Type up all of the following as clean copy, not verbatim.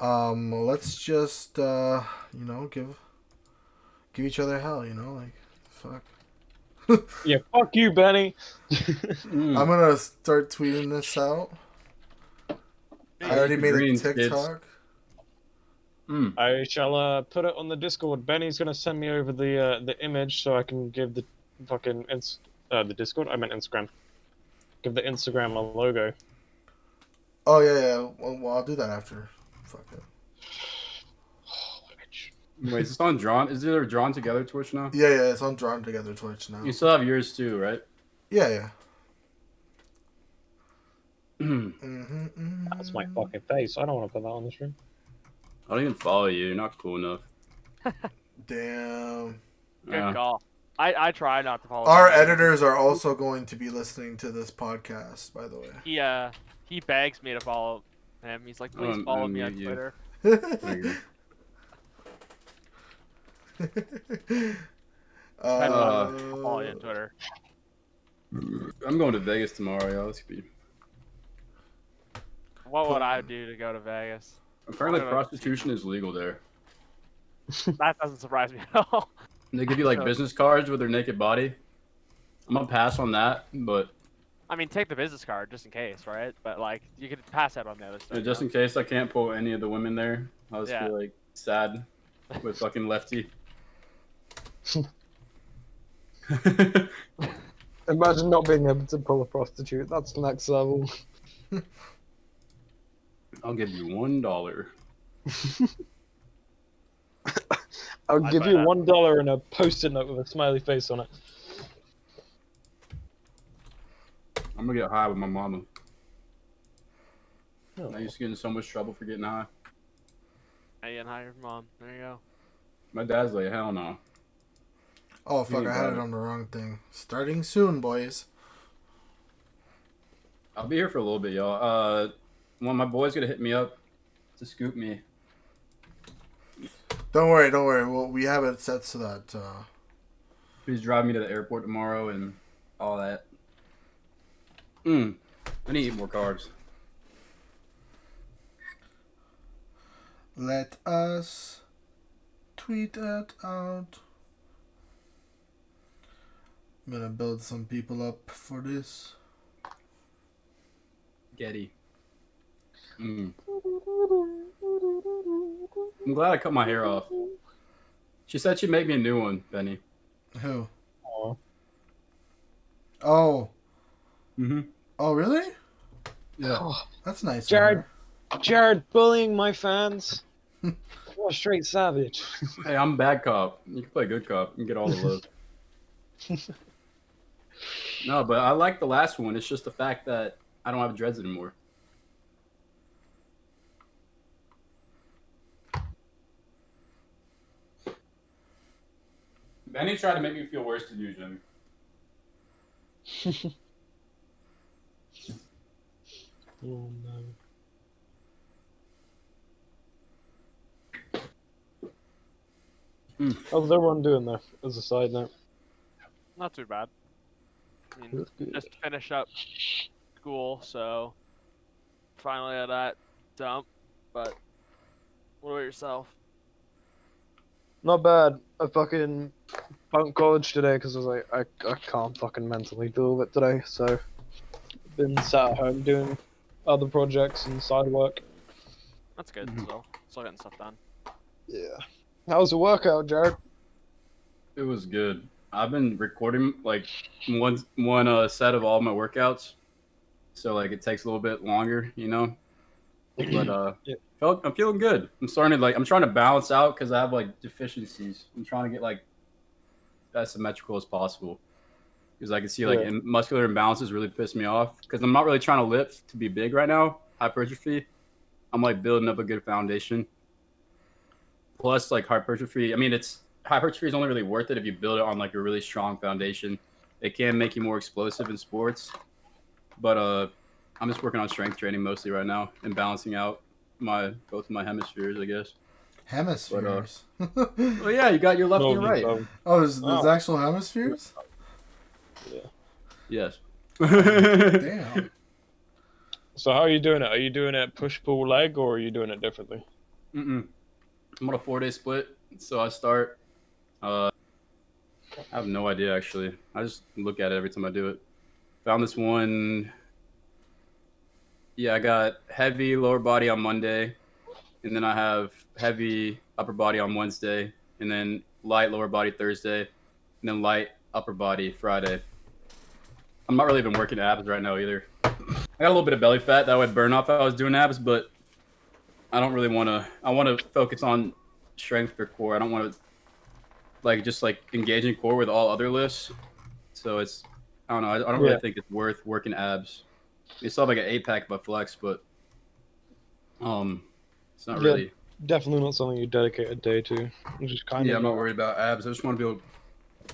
Let's just give each other hell. Like fuck. Yeah, fuck you, Benny. I'm gonna start tweeting this out. I already made a Greens, kids. TikTok. I shall put it on the Discord. Benny's gonna send me over the image so I can give the fucking the Discord. I meant Instagram. Give the Instagram a logo. Oh yeah. Well, I'll do that after. Fuck it. Wait, is this on Drawn? Is there Drawn Together Twitch now? Yeah. It's on Drawn Together Twitch now. You still have yours too, right? Yeah. That's my fucking face. I don't want to put that on the stream. I don't even follow you. You're not cool enough. Damn. Good call. I try not to follow. Our him. editors are also going to be listening to this podcast, by the way. He begs me to follow him. He's like, please follow me on Twitter. Follow you on Twitter. I'm going to Vegas tomorrow, y'all. Let's be. What would I do to go to Vegas? Apparently, prostitution is legal there. That doesn't surprise me at all. They give you like business cards with their naked body. I'm gonna pass on that, but I mean, take the business card just in case, right? But like, you could pass out on the other stuff. yeah, just in case I can't pull any of the women there, I'll just be like sad with fucking Lefty. Imagine not being able to pull a prostitute. That's the next level. I'll give you $1. I'll give you $1 and a post-it note with a smiley face on it. I'm gonna get high with my mama. Oh. I used to get in so much trouble for getting high. Hey, and hi, your mom. There you go. My dad's like, hell no. Oh fuck! I had it on the wrong thing. Starting soon, boys. I'll be here for a little bit, y'all. One of my boys gonna hit me up to scoop me. Don't worry. Well, we have it set so that. Please drive me to the airport tomorrow and all that. I need to eat more carbs. Let us tweet it out. I'm gonna build some people up for this. Getty. I'm glad I cut my hair off. She said she'd make me a new one, Benny. Who? Aww. Oh. Mm-hmm. Oh, really? Yeah. Oh, That's nice. Jared bullying my fans. What a straight savage. Hey, I'm a bad cop. You can play good cop and get all the love. No, but I like the last one. It's just the fact that I don't have dreads anymore. Benny tried to make me feel worse than you, Jimmy. Oh no. How's everyone doing there, as a side note? Not too bad. I mean, just finished up school, so finally at that dump. But what about yourself? Not bad. I fucking bunked college today because I was like, I can't fucking mentally deal with it today, so I've been sat at home doing other projects and side work. That's good. Still getting stuff done. Yeah. How was the workout, Jared? It was good. I've been recording like one set of all my workouts, so like it takes a little bit longer, you know. But Yeah. I'm feeling good. I'm trying to balance out because I have like deficiencies. I'm trying to get like as symmetrical as possible because I can see like muscular imbalances really piss me off because I'm not really trying to lift to be big right now. Hypertrophy. I'm like building up a good foundation. Plus, like hypertrophy. I mean, hypertrophy is only really worth it if you build it on like a really strong foundation. It can make you more explosive in sports, but I'm just working on strength training mostly right now and balancing out both of my hemispheres, I guess. Hemispheres. Well, yeah, you got your left and your right. Oh, there's actual hemispheres? Yeah. Yes. Damn. So how are you doing it? Are you doing it push pull leg or are you doing it differently? I'm on a 4-day split, so I start. I have no idea actually. I just look at it every time I do it. Found this one. Yeah, I got heavy lower body on Monday, and then I have heavy upper body on Wednesday, and then light lower body Thursday, and then light upper body Friday. I'm not really even working abs right now either. I got a little bit of belly fat that would burn off if I was doing abs, but I don't really want to. I want to focus on strength for core. I don't want to just engaging core with all other lifts. So it's I don't know. I don't really think it's worth working abs. You still have like an 8-pack by flex, but it's not really. Definitely not something you dedicate a day to. It's just kind of. I'm not worried about abs. I just want to be able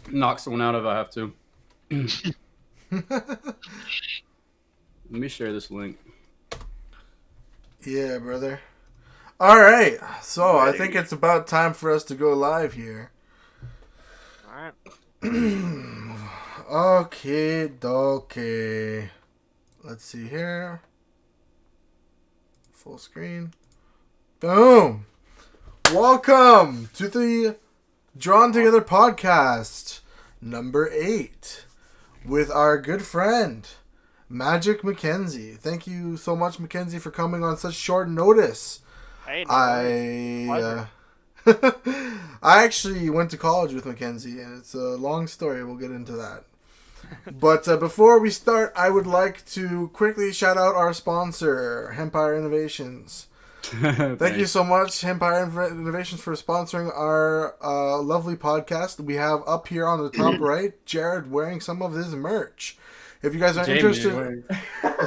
to knock someone out if I have to. Let me share this link. Yeah, brother. All right, so I think it's about time for us to go live here. All right. Okay. Let's see here. Full screen. Boom. Welcome to the Drawn Together podcast number 8 with our good friend MagicMackenzie. Thank you so much, Mackenzie, for coming on such short notice. Hey, I actually went to college with Mackenzie, and it's a long story. We'll get into that. But before we start, I would like to quickly shout out our sponsor, Hempire Innovations. Thank you so much, Hempire Innovations, for sponsoring our lovely podcast. We have up here on the top right, Jared wearing some of his merch. If you guys are interested...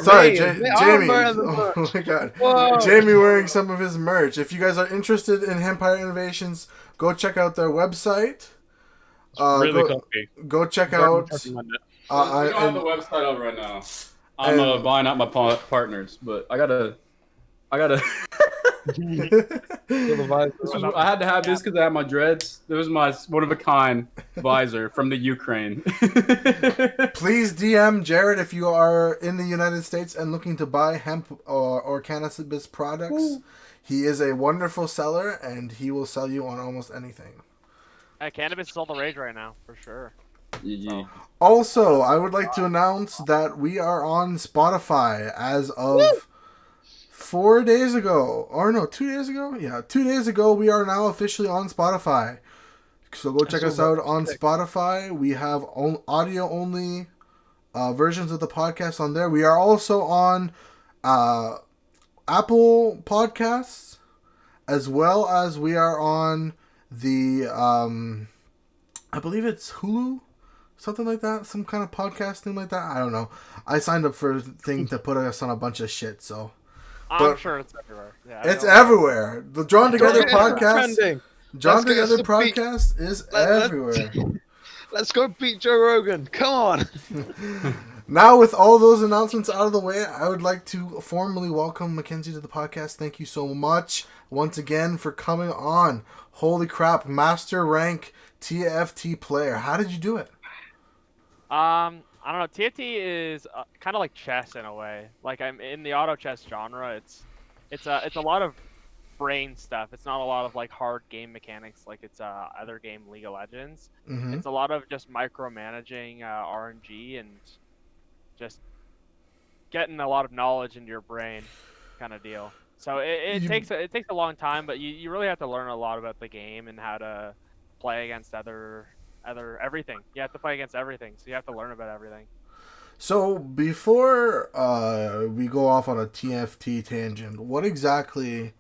Sorry, Jamie. Oh my god. Whoa. Jamie wearing some of his merch. If you guys are interested in Hempire Innovations, go check out their website. Really comfy. Go check out... I don't have the website up right now. I'm buying out my partners, but I gotta. I had to have this because I have my dreads. This was my one-of-a-kind visor from the Ukraine. Please DM Jared if you are in the United States and looking to buy hemp or cannabis products. Ooh. He is a wonderful seller, and he will sell you on almost anything. Cannabis is all the rage right now, for sure. So. Also, I would like to announce that we are on Spotify as of 4 days ago. Or no, 2 days ago? Yeah, 2 days ago we are now officially on Spotify. So go check us out on Spotify. We have audio-only versions of the podcast on there. We are also on Apple Podcasts, as well as we are on the, I believe it's Hulu? Something like that? Some kind of podcast thing like that? I don't know. I signed up for a thing to put us on a bunch of shit, so... I'm sure it's everywhere. Yeah, it's everywhere. The Drawn Together podcast... Drawn Together podcast is everywhere. Let's go beat Joe Rogan. Come on. Now, with all those announcements out of the way, I would like to formally welcome Mackenzie to the podcast. Thank you so much once again for coming on. Holy crap, master rank TFT player. How did you do it? I don't know. TFT is kind of like chess in a way. Like, I'm in the auto chess genre. It's a lot of brain stuff. It's not a lot of like hard game mechanics like it's other game League of Legends. Mm-hmm. It's a lot of just micromanaging RNG and just getting a lot of knowledge into your brain, kind of deal. So it takes a long time, but you really have to learn a lot about the game and how to play against other everything. You have to play against everything, so you have to learn about everything. So before we go off on a TFT tangent, what exactly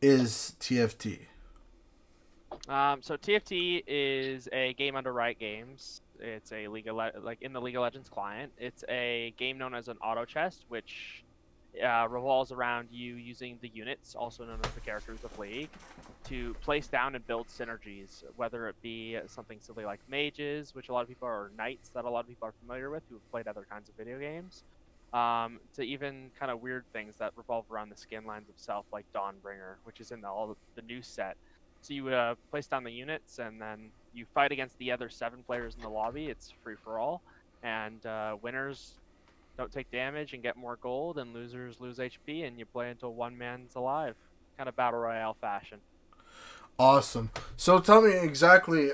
is TFT? So TFT is a game under Riot Games. It's a in the League of Legends client. It's a game known as an auto chess, which revolves around you using the units, also known as the characters of League, to place down and build synergies, whether it be something silly like mages, which a lot of people are, knights that a lot of people are familiar with who have played other kinds of video games, to even kind of weird things that revolve around the skin lines itself, like Dawnbringer, which is in all the new set. So you place down the units, and then you fight against the other 7 players in the lobby. It's free for all, and winners don't take damage and get more gold, and losers lose HP, and you play until one man's alive. kind of battle royale fashion. Awesome. So tell me exactly,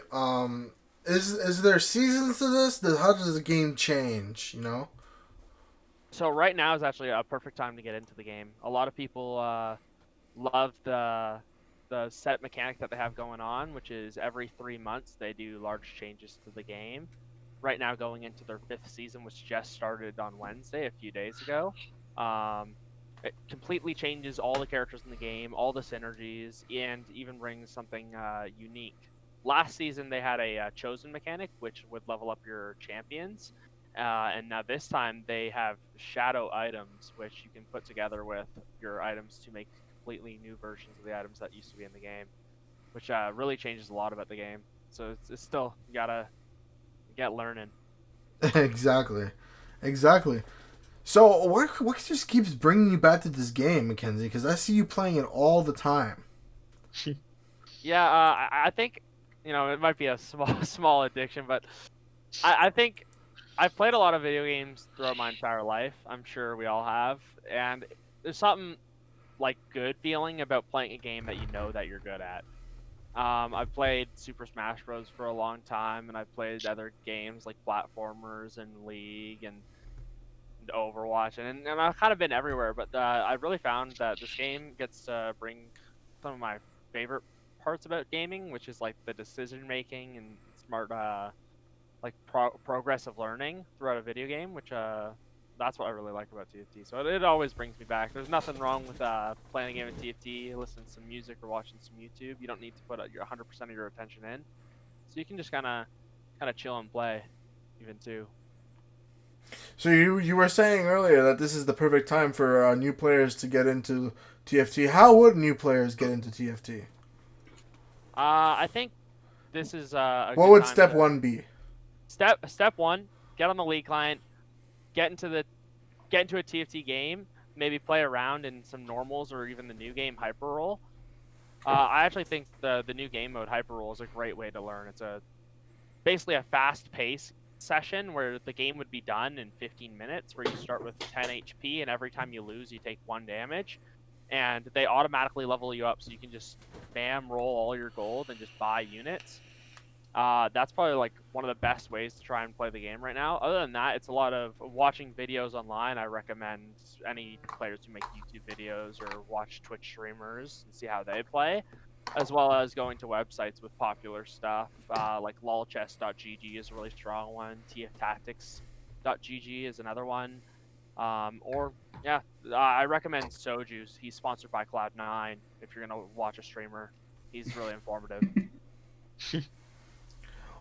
is there seasons to this? How does the game change, you know? So right now is actually a perfect time to get into the game. A lot of people love the set mechanic that they have going on, which is every 3 months they do large changes to the game. Right now, going into their 5th season, which just started on Wednesday, a few days ago. Um, it completely changes all the characters in the game, all the synergies, and even brings something unique. Last season, they had a chosen mechanic, which would level up your champions. And now this time, they have shadow items, which you can put together with your items to make completely new versions of the items that used to be in the game, which really changes a lot about the game. So it's still, you gotta get learning. Exactly. Exactly. So what just keeps bringing you back to this game, Mackenzie? Because I see you playing it all the time. Yeah, I think it might be a small small addiction, but I think I've played a lot of video games throughout my entire life. I'm sure we all have, and there's something like good feeling about playing a game that you know that you're good at. I've played Super Smash Bros. For a long time, and I've played other games like platformers and League and Overwatch, and I've kind of been everywhere. But I really found that this game gets to bring some of my favorite parts about gaming, which is like the decision making and smart, like progressive learning throughout a video game, which that's what I really like about TFT. So it always brings me back. There's nothing wrong with playing a game in TFT, listening to some music or watching some YouTube. You don't need to put your 100% of your attention in, so you can just kind of chill and play, even too. So you were saying earlier that this is the perfect time for new players to get into TFT. How would new players get into TFT? I think this is a What good would time step to one be? step one, get on the League client, get into the get into a TFT game, maybe play around in some normals or even the new game Hyper Roll. I actually think the new game mode Hyper Roll is a great way to learn. It's basically a fast pace session where the game would be done in 15 minutes, where you start with 10 HP and every time you lose you take 1 damage, and they automatically level you up so you can just bam roll all your gold and just buy units. That's probably like one of the best ways to try and play the game right now. Other than that, it's a lot of watching videos online. I recommend any players who make YouTube videos or watch Twitch streamers and see how they play, as well as going to websites with popular stuff like lolchess.gg is a really strong one. tftactics.gg is another one. Or yeah, I recommend Soju's. He's sponsored by Cloud9. If you're gonna watch a streamer, he's really informative.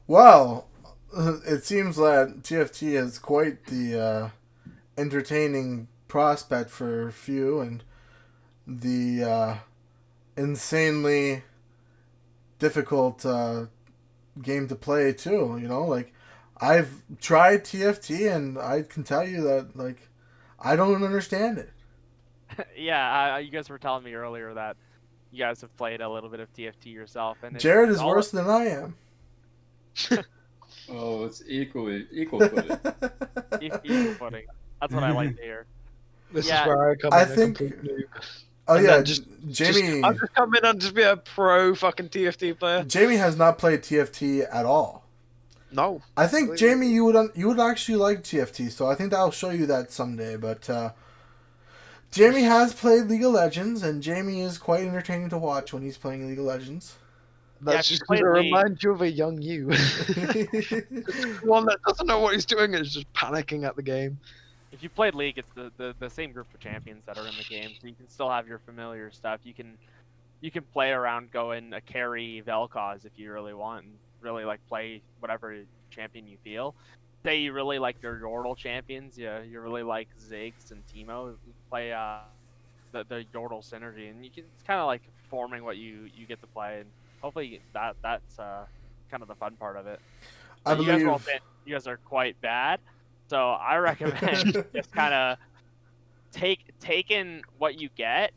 Well, it seems that TFT is quite the entertaining prospect for few, and the insanely difficult game to play too. You know, like I've tried TFT, and I can tell you that like I don't understand it. Yeah, you guys were telling me earlier that you guys have played a little bit of TFT yourself, and Jared it's is all worse than I am. Oh, it's equal footed. equal footing. That's what I like to hear. This is Yeah, where I come I in a think. complete noob. Oh And yeah, then Jamie. I'll just come in and just be a pro fucking TFT player. Jamie has not played TFT at all. No. I think Jamie, you would actually like TFT, so I think I'll show you that someday. But Jamie has played League of Legends, and Jamie is quite entertaining to watch when he's playing League of Legends. That's if you just because it played League- reminds you of a young you. One that doesn't know what he's doing and is just panicking at the game. If you played League, it's the same group of champions that are in the game, so you can still have your familiar stuff. You can play around going a carry Vel'Koz if you really want, and really like play whatever champion you feel. Say you really like your Yordle champions, you really like Ziggs and Teemo, play the Yordle synergy, and it's kind of like forming what you get to play, and hopefully that's kind of the fun part of it. I You guys were all believe. saying you guys are quite bad, so I recommend just kind of taking what you get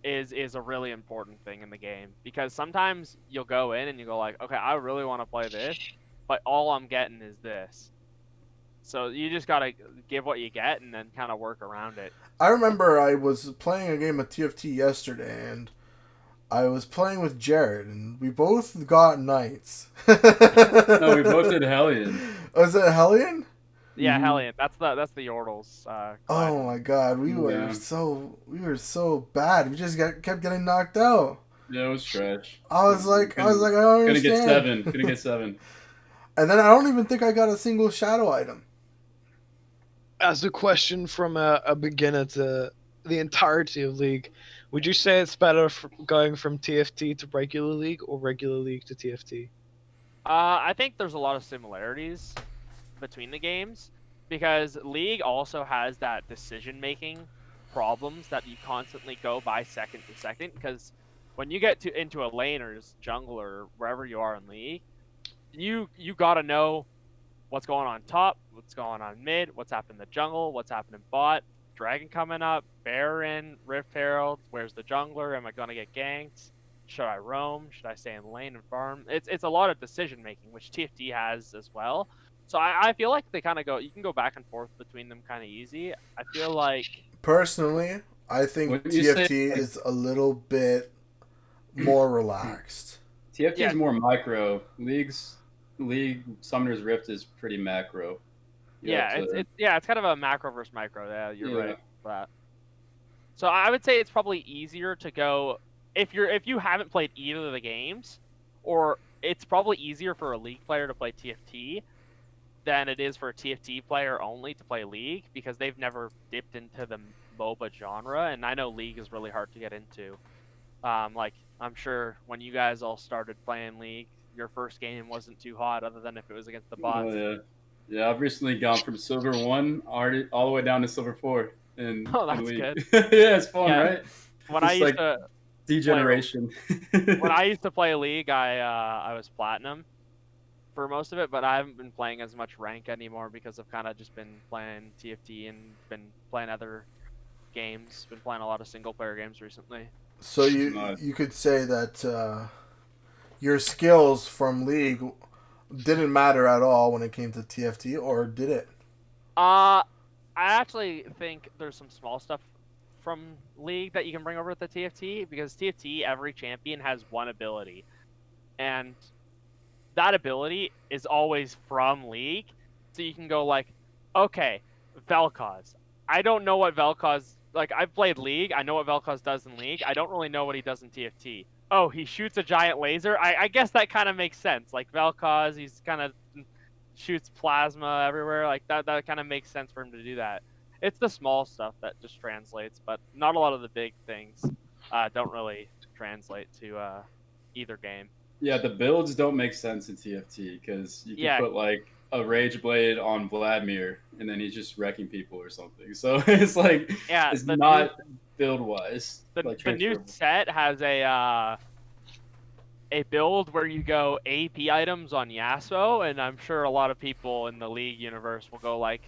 is a really important thing in the game, because sometimes you'll go in and you go like, okay, I really want to play this, but all I'm getting is this. So you just gotta give what you get and then kind of work around it. I remember I was playing a game of TFT yesterday, and I was playing with Jared, and we both got knights. No, we both did Hellion. Was it Hellion? Yeah, Mhm. Hellion. That's the Yordles. Oh my god, we were so bad. We just kept getting knocked out. Yeah, it was trash. I was like, I don't Couldn't get understand. 7. Couldn't get 7. And then I don't even think I got a single shadow item. As a question from a beginner to the entirety of League, would you say it's better going from TFT to regular League or regular League to TFT? I think there's a lot of similarities between the games because League also has that decision-making problems that you constantly go by second to second. Because when you get into a lane or jungle or wherever you are in League, you gotta know what's going on top, what's going on mid, what's happening in the jungle, what's happening bot, dragon coming up, Baron, Rift Herald, where's the jungler, am I gonna get ganked? Should I roam? Should I stay in lane and farm? It's a lot of decision making, which TFT has as well. So I feel like they kind of go, you can go back and forth between them kind of easy. I feel like Personally, I think Wouldn't you say, TFT like- is a little bit more relaxed. TFT Yeah. is more micro. League Summoner's Rift is pretty macro. You have to- it's kind of a macro versus micro. Yeah, you're Yeah. right for that. So I would say it's probably easier to go if you haven't played either of the games, or it's probably easier for a League player to play TFT than it is for a TFT player only to play League because they've never dipped into the MOBA genre, and I know League is really hard to get into. Like I'm sure when you guys all started playing League, your first game wasn't too hot, other than if it was against the bots. Oh yeah, yeah. I've recently gone from Silver 1 already all the way down to Silver 4 in Oh, that's in League. good. Yeah, it's fun, Yeah. right? When I It's used like to degeneration. when I used to play League, I was platinum for most of it, but I haven't been playing as much rank anymore because I've kind of just been playing TFT and been playing other games. Been playing a lot of single player games recently. So Nice. you could say that your skills from League didn't matter at all when it came to TFT, or did it? I actually think there's some small stuff from League that you can bring over to TFT because TFT, every champion has one ability, and that ability is always from League. So you can go like, okay, Vel'Koz. I don't know what Vel'Koz, like I've played League, I know what Vel'Koz does in League. I don't really know what he does in TFT. Oh, he shoots a giant laser. I guess that kind of makes sense. Like Vel'Koz, he's kind of shoots plasma everywhere. Like that kind of makes sense for him to do that. It's the small stuff that just translates, but not a lot of the big things don't really translate to either game. Yeah, the builds don't make sense in TFT because you can Yeah. put like a Rage Blade on Vladimir and then he's just wrecking people or something. So it's like Yeah, it's the not build wise. The new set has a build where you go AP items on Yasuo, and I'm sure a lot of people in the League universe will go like,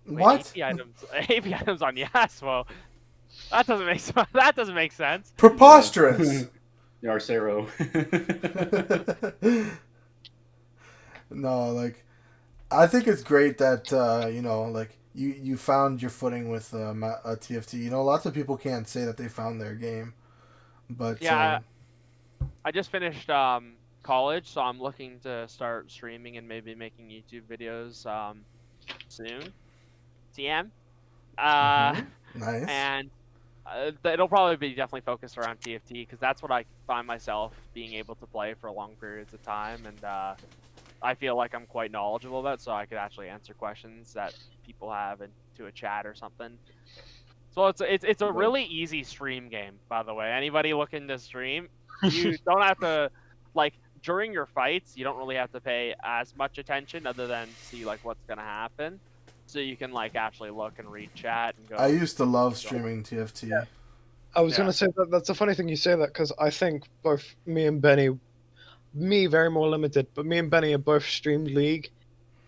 wait, What? AP items on Yasuo? That doesn't make sense. Preposterous. Yarcero. No, like I think it's great that like you found your footing with TFT. You know, lots of people can't say that they found their game, but Yeah, I just finished college, so I'm looking to start streaming and maybe making YouTube videos soon. TM. nice. And it'll probably be definitely focused around TFT because that's what I find myself being able to play for long periods of time, and I feel like I'm quite knowledgeable about it, so I could actually answer questions that people have into a chat or something. So it's a really easy stream game, by the way. Anybody looking to stream, you don't have to like during your fights. You don't really have to pay as much attention other than see like what's gonna happen. So you can like actually look and read chat and go. I used to love streaming TFT. Yeah. I was Yeah. gonna say that's a funny thing you say that because I think both me and Benny, me very more limited, but me and Benny are both streamed League,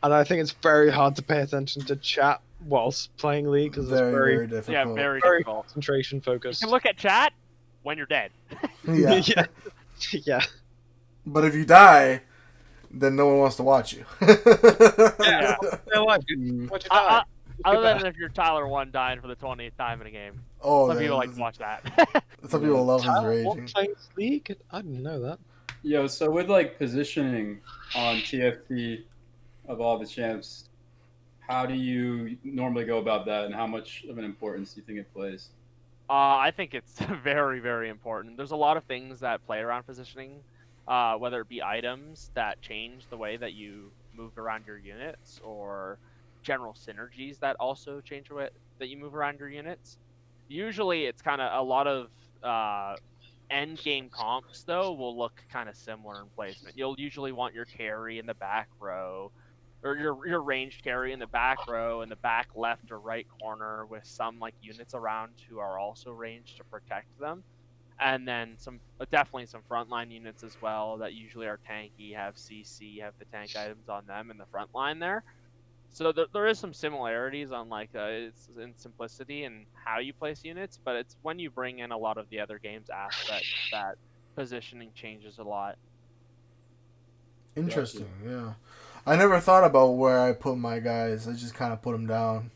and I think it's very hard to pay attention to chat whilst playing League because it's Very difficult. Yeah, very very difficult. concentration You focused. can look at chat when you're dead. Yeah. yeah. Yeah. But if you die, then no one wants to watch you. Yeah. Real life, dude. Watch it die. Other than if you're Tyler 1 dying for the 20th time in a game. Oh, Some people like to watch that. Some people love his Tyler Watt raging. plays League? I didn't know that. Yo, so with like positioning on TFT of all the champs, how do you normally go about that, and how much of an importance do you think it plays? I think it's very, very important. There's a lot of things that play around positioning, whether it be items that change the way that you move around your units, or general synergies that also change the way that you move around your units. Usually, it's kind of a lot of end game comps, though, will look kind of similar in placement. You'll usually want your carry in the back row, or your ranged carry in the back row, in the back left or right corner, with some like units around who are also ranged to protect them, and then some definitely some frontline units as well that usually are tanky, have CC, have the tank items on them in the front line there. So there is some similarities on like it's in simplicity and how you place units, but it's when you bring in a lot of the other games aspects that positioning changes a lot. Interesting, yeah. I never thought about where I put my guys. I just kind of put them down.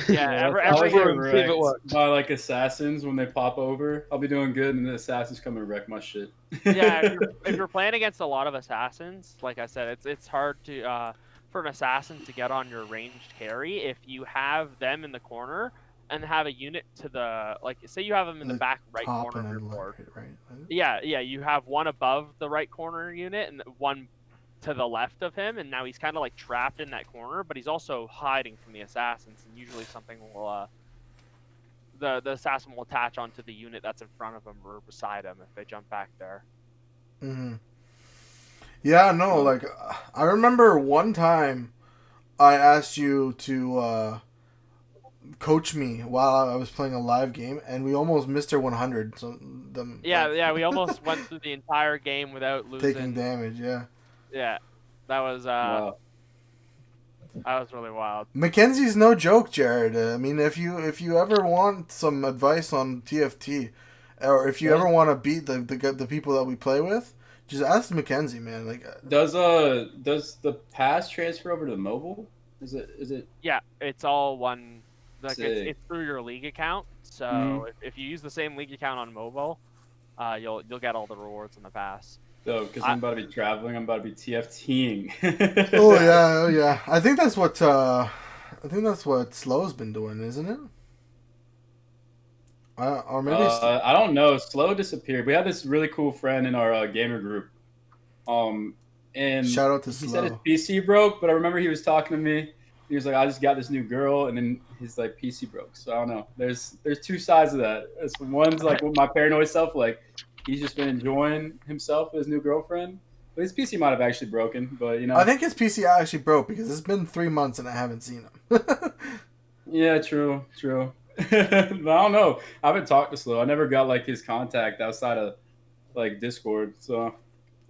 Yeah, I'll every get room, see if it wrecked works. by like assassins when they pop over. I'll be doing good, and the assassins come and wreck my shit. yeah, if you're playing against a lot of assassins, like I said, it's hard to for an assassin to get on your ranged carry if you have them in the corner and have a unit to the, like, say you have them in the back right Top corner and of your then board. right. Yeah, you have one above the right corner unit and one to the left of him, and now he's kind of like trapped in that corner, but he's also hiding from the assassins, and usually something will the assassin will attach onto the unit that's in front of him or beside him if they jump back there. Mm-hmm. Yeah, no, like I remember one time I asked you to coach me while I was playing a live game, and we almost missed our 100. So them, Yeah, we almost went through the entire game without losing. taking damage. Yeah, Yeah, that was Wow. that was really wild. Mackenzie's no joke, Jared. I mean, if you ever want some advice on TFT, or if you ever want to beat the people that we play with, just ask Mackenzie, man. Like, Does the pass transfer over to mobile? Is it? Yeah, it's all one. Like Sick. it's through your league account. So Mhm. if you use the same league account on mobile, you'll get all the rewards in the pass. So, because I'm about to be traveling, I'm about to be TFTing. oh yeah. I think that's what Slow's been doing, isn't it? Or maybe I don't know. Slow disappeared. We had this really cool friend in our gamer group. And shout out to he said his Slow. PC broke, but I remember he was talking to me. He was like, "I just got this new girl," and then his like PC broke. So I don't know. There's two sides of that. It's one's like with my paranoid self, like he's just been enjoying himself with his new girlfriend. But his PC might have actually broken. But you know, I think his PC actually broke because it's been 3 months and I haven't seen him. yeah, true. But I don't know. I haven't talked to Slow. I never got like his contact outside of like Discord. So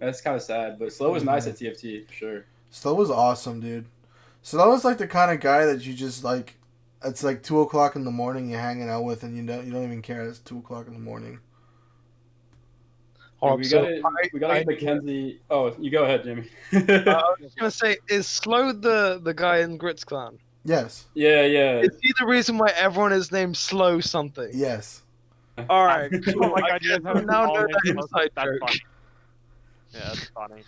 that's kind of sad. But Slow was nice at TFT for sure. Slow was awesome, dude. Slow was like the kind of guy that you just like. It's like 2:00 in the morning. You're hanging out with, and you don't even care. It's 2:00 in the morning. Yeah, we gotta get Mackenzie. Oh, you go ahead, Jimmy. I was gonna say, is Slow the guy in Grits Clan? Yes. Yeah. Is he the reason why everyone is named Slow something? Yes. All right. Oh Cool. my God, I you guys now have know all that named inside That's joke. funny. Yeah, that's funny.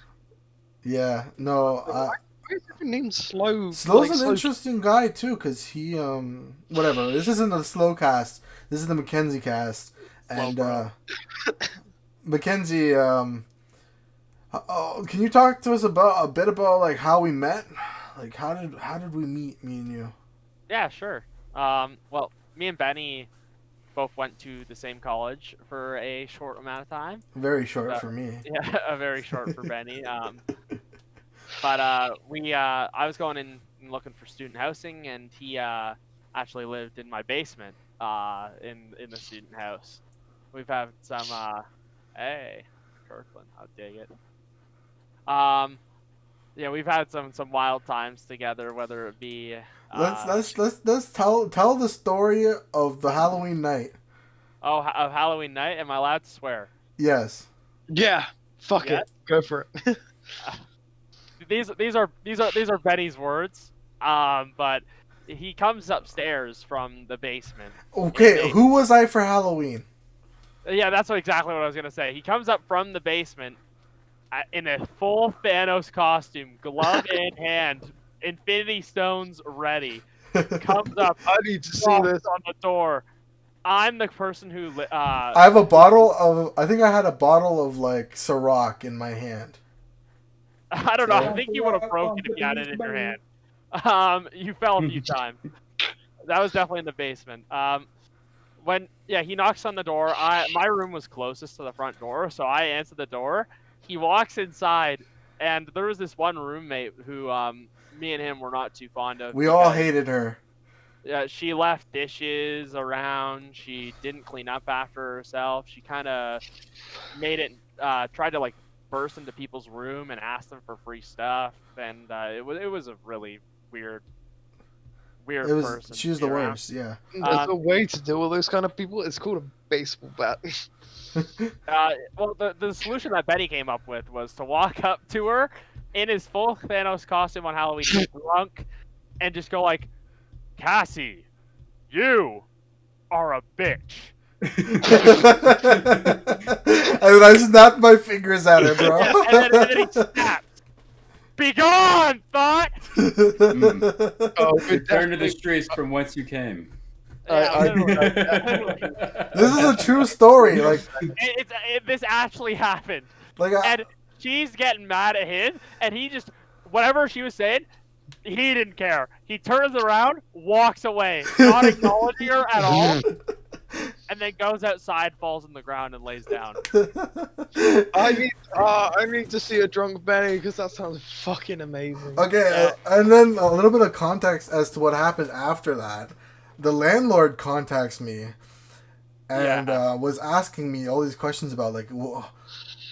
Yeah. No. Why is he named Slow? Slow's like, an Slow- interesting guy too, cause he whatever. This isn't the Slow cast. This is the Mackenzie cast, and Mackenzie can you talk to us about a bit about like how we met? Like how did we meet, me and you? Yeah, sure. Well, me and Benny both went to the same college for a short amount of time. Very short for me. Yeah, a very short for Benny. But I was going in and looking for student housing, and he actually lived in my basement in the student house. We've had some hey, Kirkland, how dig it. Yeah, we've had some wild times together, whether it be Let's tell the story of the Halloween night. of Halloween night. Am I allowed to swear? Yes. Yeah. Fuck Yeah? it. Go for it. these are Benny's words. But he comes upstairs from the basement. Okay, who was I for Halloween? Yeah, that's exactly what I was gonna say. He comes up from the basement in a full Thanos costume, glove in hand, Infinity Stones ready. Comes up, I need to see knocks this. on the door. I'm the person who. I have a bottle of. I think I had a bottle of like Ciroc in my hand. I don't know. I think you would have broken if you had it in your hand. You fell a few times. That was definitely in the basement. When he knocks on the door. My room was closest to the front door, so I answered the door. He walks inside, and there was this one roommate who me and him were not too fond of. We all hated her. Yeah, she left dishes around. She didn't clean up after herself. She kind of made it. Tried to like burst into people's room and ask them for free stuff, and it was a really weird person. She was the worst. Yeah. There's a way to deal with those kind of people. It's called a baseball bat. Well, the solution that Benny came up with was to walk up to her in his full Thanos costume on Halloween, drunk, and just go like, "Cassie, you are a bitch." And I snapped my fingers at her, bro. and then he snapped. Be gone, thought. Oh, Return to the streets from whence you came. Literally. This is a true story. Like, this actually happened. like, And she's getting mad at him, and he just, whatever she was saying, he didn't care. He turns around, walks away, not acknowledging her at all, and then goes outside, falls on the ground, and lays down. I need to see a drunk Benny because that sounds fucking amazing. Okay, and then a little bit of context as to what happened after that. The landlord contacts me and was asking me all these questions about, like, well,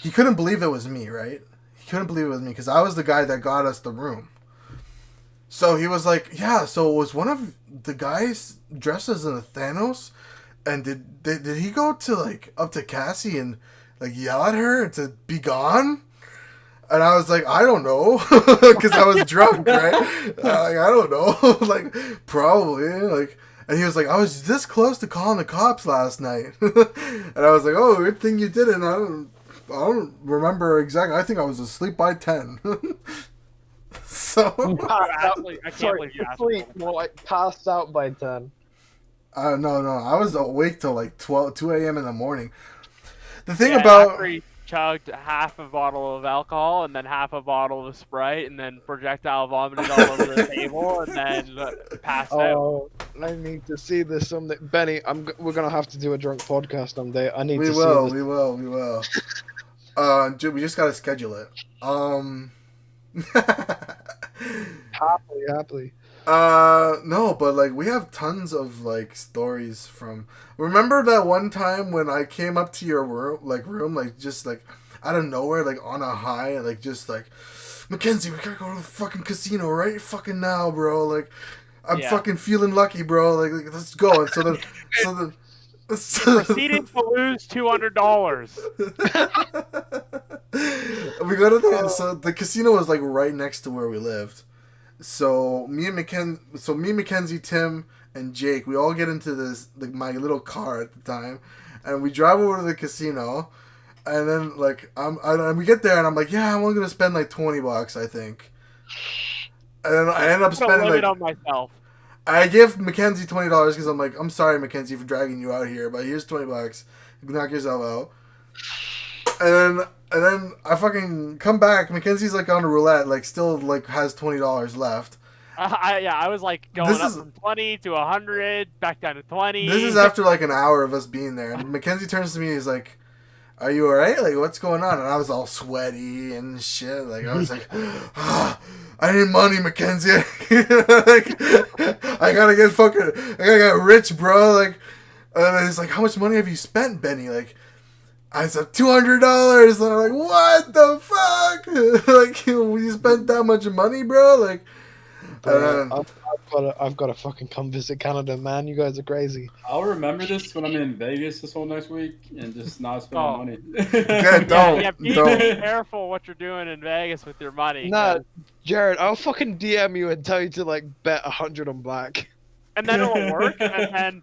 he couldn't believe it was me, right? He couldn't believe it was me because I was the guy that got us the room. So he was like, yeah, so was one of the guys dressed as a Thanos? And did he go to, like, up to Cassie and, like, yell at her and to be gone? And I was like, I don't know, because I was drunk, right? Like, I don't know, like, probably, like, and he was like, I was this close to calling the cops last night. And I was like, oh, good thing you didn't. I don't remember exactly. I think I was asleep by 10. So I can't believe you asked me. More like passed out by 10. no, I was awake till like 2 a.m. in the morning. The thing about after he chugged half a bottle of alcohol and then half a bottle of Sprite and then projectile vomited all over the table and then passed out. Oh, I need to see this someday. Benny, we're gonna have to do a drunk podcast someday. I need to see this. We will. Dude, we just gotta schedule it. Happily. No, but like we have tons of like stories from. Remember that one time when I came up to your room, like just like out of nowhere, like on a high, like just like, Mackenzie, we gotta go to the fucking casino right fucking now, bro. Like, I'm fucking feeling lucky, bro. Like let's go. And so then. Proceeded to lose $200. We go to so the casino was like right next to where we lived. So me, Mackenzie, Tim, and Jake, we all get into this my little car at the time, and we drive over to the casino, and then like we get there and I'm like, yeah, I'm only gonna spend like $20, I think, and then I end up spending like on myself. I give Mackenzie $20 because I'm like, I'm sorry, Mackenzie, for dragging you out here, but here's $20. Knock yourself out. And then I fucking come back. Mackenzie's like on a roulette, like still like has $20 left. I was like going up from 20 to 100, back down to 20. This is after like an hour of us being there. And Mackenzie turns to me, he's like, are you alright? Like, what's going on? And I was all sweaty and shit. Like, I was like, I need money, Mackenzie. Like, I gotta get rich, bro. Like, and he's like, how much money have you spent, Benny? Like, I said $200. And I'm like, what the fuck? Like, you spent that much money, bro? Like, Bro, then, I've got to fucking come visit Canada, man. You guys are crazy. I'll remember this when I'm in Vegas this whole next week and just not spend my Oh. money. Good, Yeah, don't. be careful what you're doing in Vegas with your money. Nah, 'cause- Jared, I'll fucking DM you and tell you to like bet 100 on black, and then it'll work, and then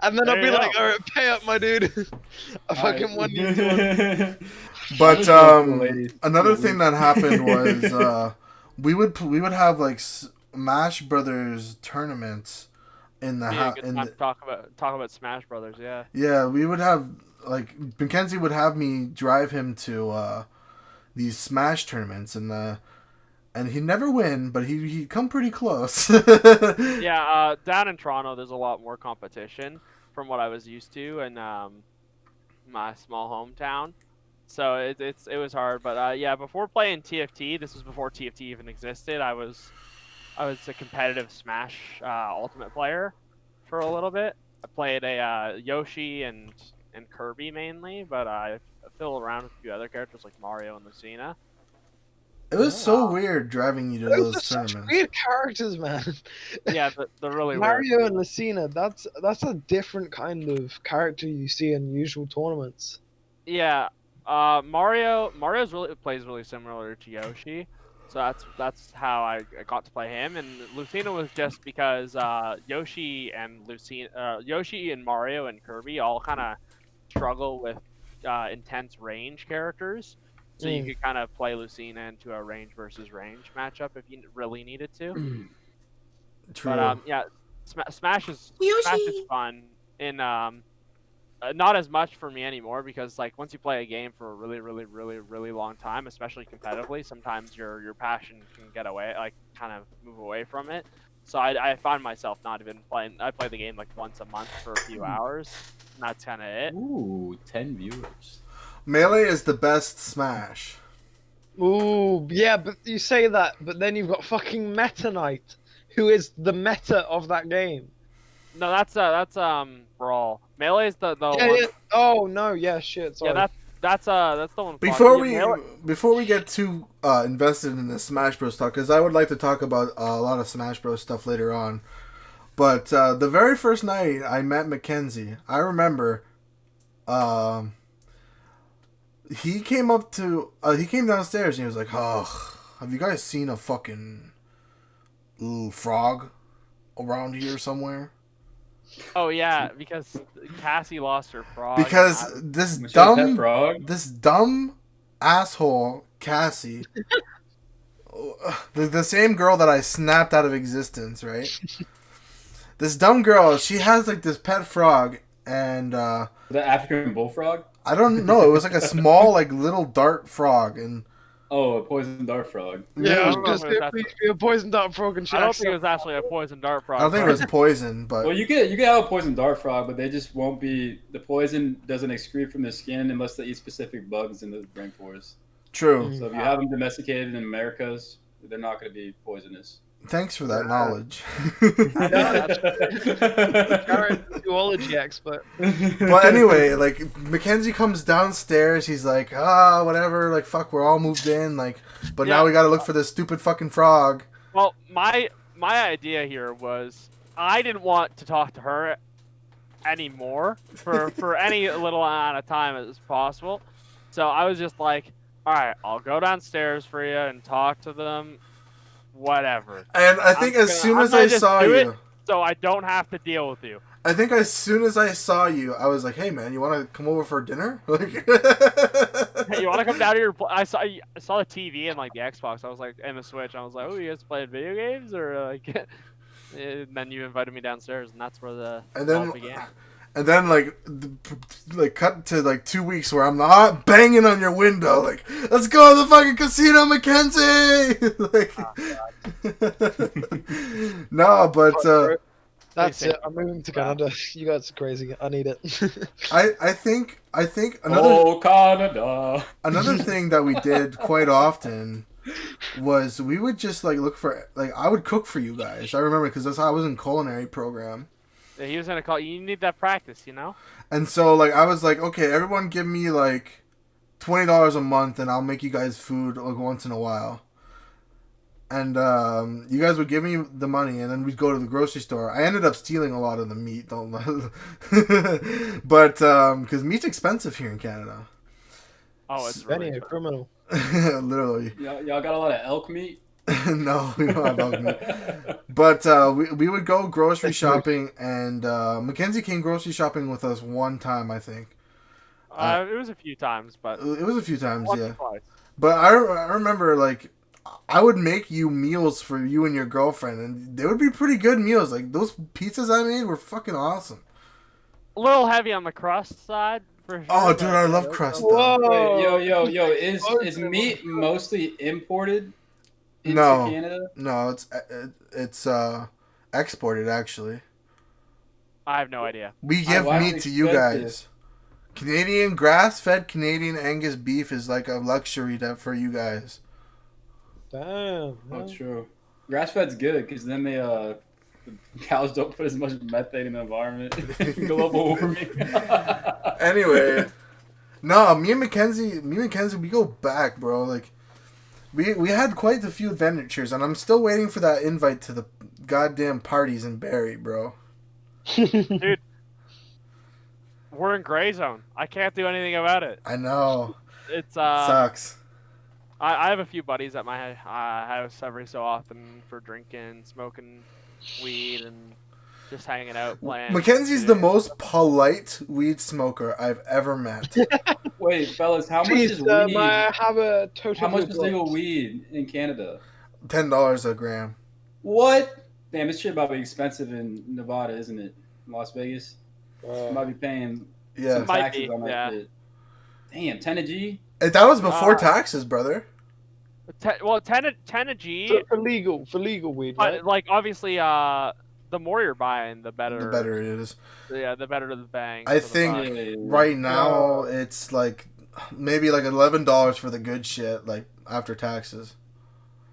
and then There I'll be you like, go. all right, pay up, my dude. I fucking won you. One. But Just go for the ladies. another For the thing that happened was we would have like Smash Brothers tournaments in the be a good in time the, to talk about Smash Brothers. Yeah. yeah, we would have like Mackenzie would have me drive him to these Smash tournaments and he'd never win, but he'd come pretty close. Yeah. Down in Toronto, there's a lot more competition from what I was used to in my small hometown. So it was hard, but yeah. Before playing TFT, this was before TFT even existed. I was a competitive Smash Ultimate player for a little bit. I played a Yoshi and Kirby mainly, but I fiddled around with a few other characters like Mario and Lucina. It was so weird driving you to Those those are such tournaments. weird characters, man. Yeah, they're really weird. Mario and Lucina, that's a different kind of character you see in usual tournaments. Yeah, Mario's really plays really similar to Yoshi, so that's how I got to play him. And Lucina was just because Yoshi and Mario and Kirby all kind of struggle with intense range characters, so you could kind of play Lucina into a range versus range matchup if you really needed to. True. But yeah, Smash is fun in not as much for me anymore because like once you play a game for a really long time, especially competitively, sometimes your passion can get away, like kind of move away from it. So I find myself not even playing. I play the game like once a month for a few hours, and that's kind of it. Ooh, 10 viewers. Melee is the best Smash. Ooh, yeah, but you say that, but then you've got fucking Meta Knight, who is the meta of that game. No, that's Brawl. Melee is the Yeah, one. yeah. Oh no, yeah, shit. Sorry. Yeah, that's the one. Before we get too invested in the Smash Bros talk, because I would like to talk about a lot of Smash Bros stuff later on. But the very first night I met Mackenzie, I remember, he came downstairs and he was like, "Oh, have you guys seen a fucking little frog around here somewhere?" Oh yeah, because Cassie lost her frog. Because this Was she a pet dumb frog? asshole Cassie, the same girl that I snapped out of existence, right? This dumb girl, she has like this pet frog, and The African bullfrog? I don't know. It was like a small, like little dart frog, and Oh, a poison dart frog. Yeah, I was I don't gonna know if say, that's- please be a poison dart frog and shit. I don't think it was actually a poison dart frog. I don't think it was poison, but Well, you can have a poison dart frog, but they just won't be. The poison doesn't excrete from the skin unless they eat specific bugs in the rainforest. true. So if you have them domesticated in Americas, they're not going to be poisonous. Thanks for that knowledge. Jared, zoology expert. But anyway, like Mackenzie comes downstairs, he's like, whatever, like fuck, we're all moved in, like, but now Yeah. we gotta look for this stupid fucking frog. Well, my idea here was I didn't want to talk to her anymore for any little amount of time as possible. So I was just like, all right, I'll go downstairs for you and talk to them, whatever. And I think I'm as soon I'm as gonna I just saw do you, it so I don't have to deal with you. I think as soon as I saw you, I was like, hey man, you want to come over for dinner? Like, Hey, you want to come down to your? I saw the TV and like the Xbox. I was like, and the Switch. I was like, oh, you guys playing video games or like? And then you invited me downstairs, and that's where the And then- all began. And then like cut to like 2 weeks where I'm not banging on your window like, let's go to the fucking casino, Mackenzie. Like, no, but That's it. I'm moving to Canada. You guys are crazy. I need it. I think Oh, Canada. another thing that we did quite often was we would just like look for, like, I would cook for you guys. I remember because that's how I was in culinary program. He was gonna call you. Need that practice, you know. And so, like, I was like, okay, everyone give me, like, $20 a month, and I'll make you guys food, like, once in a while. and you guys would give me the money, and then we'd go to the grocery store. I ended up stealing a lot of the meat, don't but because meat's expensive here in Canada. Oh, it's Benny, really a criminal. Literally. Y'all got a lot of elk meat. No, we don't have elk meat. But we would go grocery shopping, and Mackenzie came grocery shopping with us one time, I think. It was a few times, but It was a few times, once yeah. or twice. But I remember, like, I would make you meals for you and your girlfriend, and they would be pretty good meals. Like, those pizzas I made were fucking awesome. A little heavy on the crust side, for sure. Oh, dude, but I yeah, love those crust, are- though. Whoa! Wait, yo, is meat mostly imported into No. Canada? No, it's exported, actually. I have no idea. We give Why is meat it to you expensive? guys. Canadian grass-fed Canadian Angus beef is like a luxury for you guys. Damn. Oh, man. true. Grass fed's good because then the cows don't put as much methane in the environment. Global warming. Anyway, no, me and Mackenzie, we go back, bro. Like, we had quite a few adventures, and I'm still waiting for that invite to the goddamn parties in Barrie, bro. Dude, we're in gray zone. I can't do anything about it. I know. It's It sucks. I have a few buddies at my house every so often for drinking, smoking weed, and just hanging out, playing. Mackenzie's the most polite weed smoker I've ever met. Wait, fellas, how much Please, is may weed? I have a total? How much is legal weed in Canada? $10 a gram. What? Damn, this shit about to be expensive in Nevada, isn't it? In Las Vegas, you might be paying Yeah. some Might taxes be, on that yeah. shit. Damn, 10 a G. That was before taxes, brother. Well, 10 a G, So for legal weed, right? but like obviously, the more you're buying, the better. The better it is. Yeah, the better the bang. I for the think buck. right now it's like maybe like $11 for the good shit, like after taxes.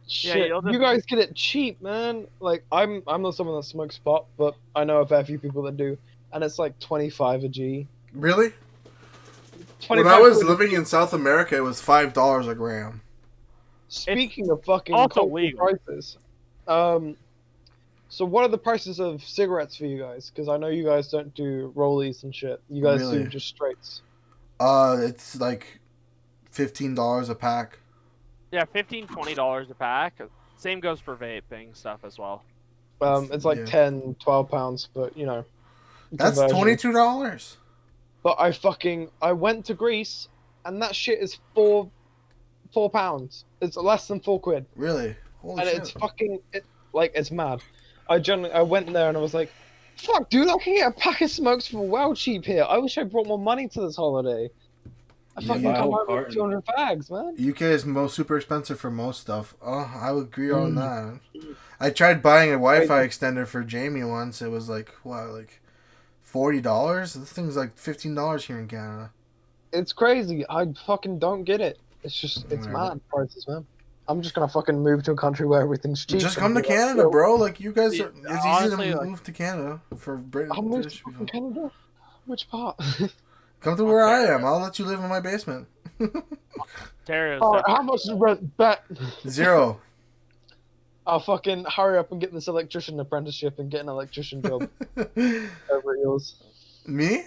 Shit, you'll just- you guys get it cheap, man. Like I'm not someone that smokes pot, but I know a fair few people that do, and it's like 25 a G. Really? When 25 I was quid a living G. in South America, it was $5 a gram. Speaking of fucking also cultural legal. prices, so what are the prices of cigarettes for you guys? Because I know you guys don't do rollies and shit. You guys Really? do just straights. It's like $15 a pack. Yeah, $15-$20 a pack. Same goes for vaping stuff as well. It's like Yeah. 10, 12 pounds, but you know. That's conversion. $22. But I went to Greece, and that shit is four pounds. It's less than £4. Really? Holy And shit. it's fucking it's mad. I went there and I was like, fuck, dude, I can get a pack of smokes for well cheap here. I wish I brought more money to this holiday. I Yeah, fucking you come buy a home with carton. 200 bags, man. UK is super expensive for most stuff. Oh, I would agree on Mm. that. I tried buying a Wi-Fi extender for Jamie once. It was like what, like $40? This thing's like $15 here in Canada. It's crazy. I fucking don't get it. It's Yeah. mad prices, man. I'm just gonna fucking move to a country where everything's cheap. Just and come to be like, Canada, yo, bro. Like you guys, See, it's easy honestly, to like- move to Canada for Britain. I'll move to British fucking people. Canada. Which part? Come to where I Okay. am. I'll let you live in my basement. Ontario's Oh, definitely- how much is rent? Bet. $0. I'll fucking hurry up and get this electrician apprenticeship and get an electrician job over at yours. Me?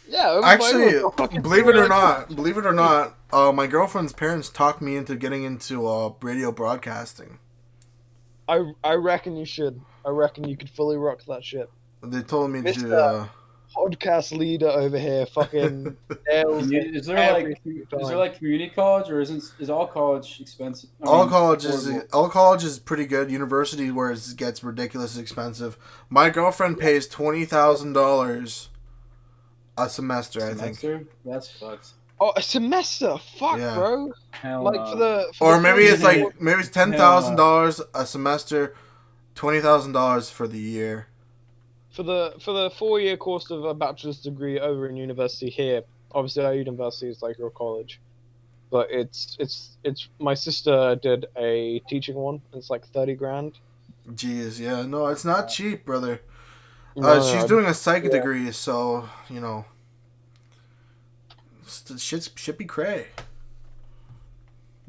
Yeah, over Actually, by yours. Fucking believe it or electrician. not, my girlfriend's parents talked me into getting into radio broadcasting. I reckon you should. I reckon you could fully rock that shit. They told me to. Mr. Podcast leader over here, fucking nails it Is there every like single is there time. like community college or is all college expensive? I All mean, affordable? college is pretty good. University where it gets ridiculously expensive. My girlfriend pays $20,000 a semester. I think, Semester? That's fucked. Oh, a semester? Fuck, Yeah. bro. Hell Like no. for the or the maybe first it's like year- maybe it's $10,000 a semester, $20,000 for the year. for the 4-year course of a bachelor's degree over in university here. Obviously, our university is like your college, but it's my sister did a teaching one. It's like 30 grand. Jeez, yeah, no, it's not cheap, brother. No, She's no, doing a psych yeah. degree, so you know, shit be cray.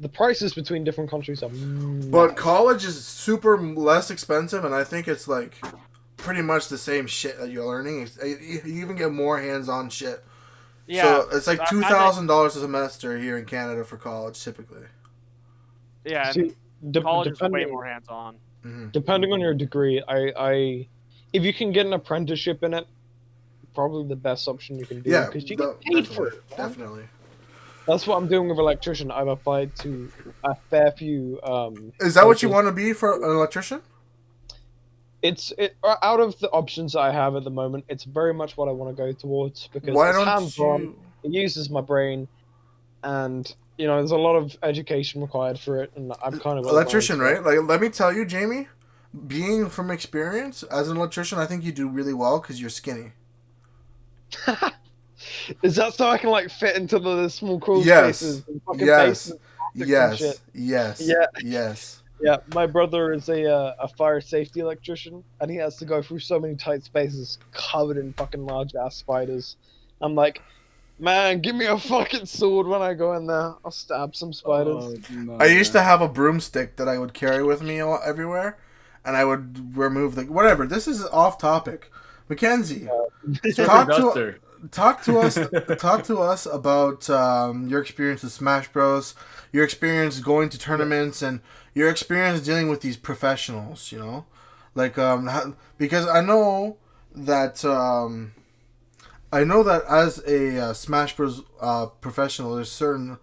the prices between different countries are. But college is super less expensive, and I think it's like pretty much the same shit that you're learning. You even get more hands-on shit. Yeah. So it's like I think- $2,000 a semester here in Canada for college, typically. Yeah, See, and college is way depending, more hands-on. Mm-hmm. depending on your degree, if you can get an apprenticeship in it, probably the best option you can do Yeah, because you get paid for it. Man. definitely. That's what I'm doing with electrician. I've applied to a fair few. Is that what you courses. want to be for an electrician? Out of the options I have at the moment, it's very much what I want to go towards because Why it's don't hands-on. you? It uses my brain, and there's a lot of education required for it, and I'm kind of Electrician, right? Like, let me tell you, Jamie, being from experience as an electrician, I think you do really well because you're skinny. Is that so I can like fit into the small crawl Yes. spaces and fucking Yes. basements and Yes. shit? Yes. Yeah. Yes. Yeah, my brother is a fire safety electrician, and he has to go through so many tight spaces covered in fucking large ass spiders. I'm like, man, give me a fucking sword when I go in there. I'll stab some spiders. Oh, no, I used to man. have a broomstick that I would carry with me everywhere, and I would remove the whatever. This is off topic. Mackenzie, talk to talk to us about your experience with Smash Bros. Your experience going to tournaments and your experience dealing with these professionals. You know, like because I know that as a Smash Bros. Professional, there's certain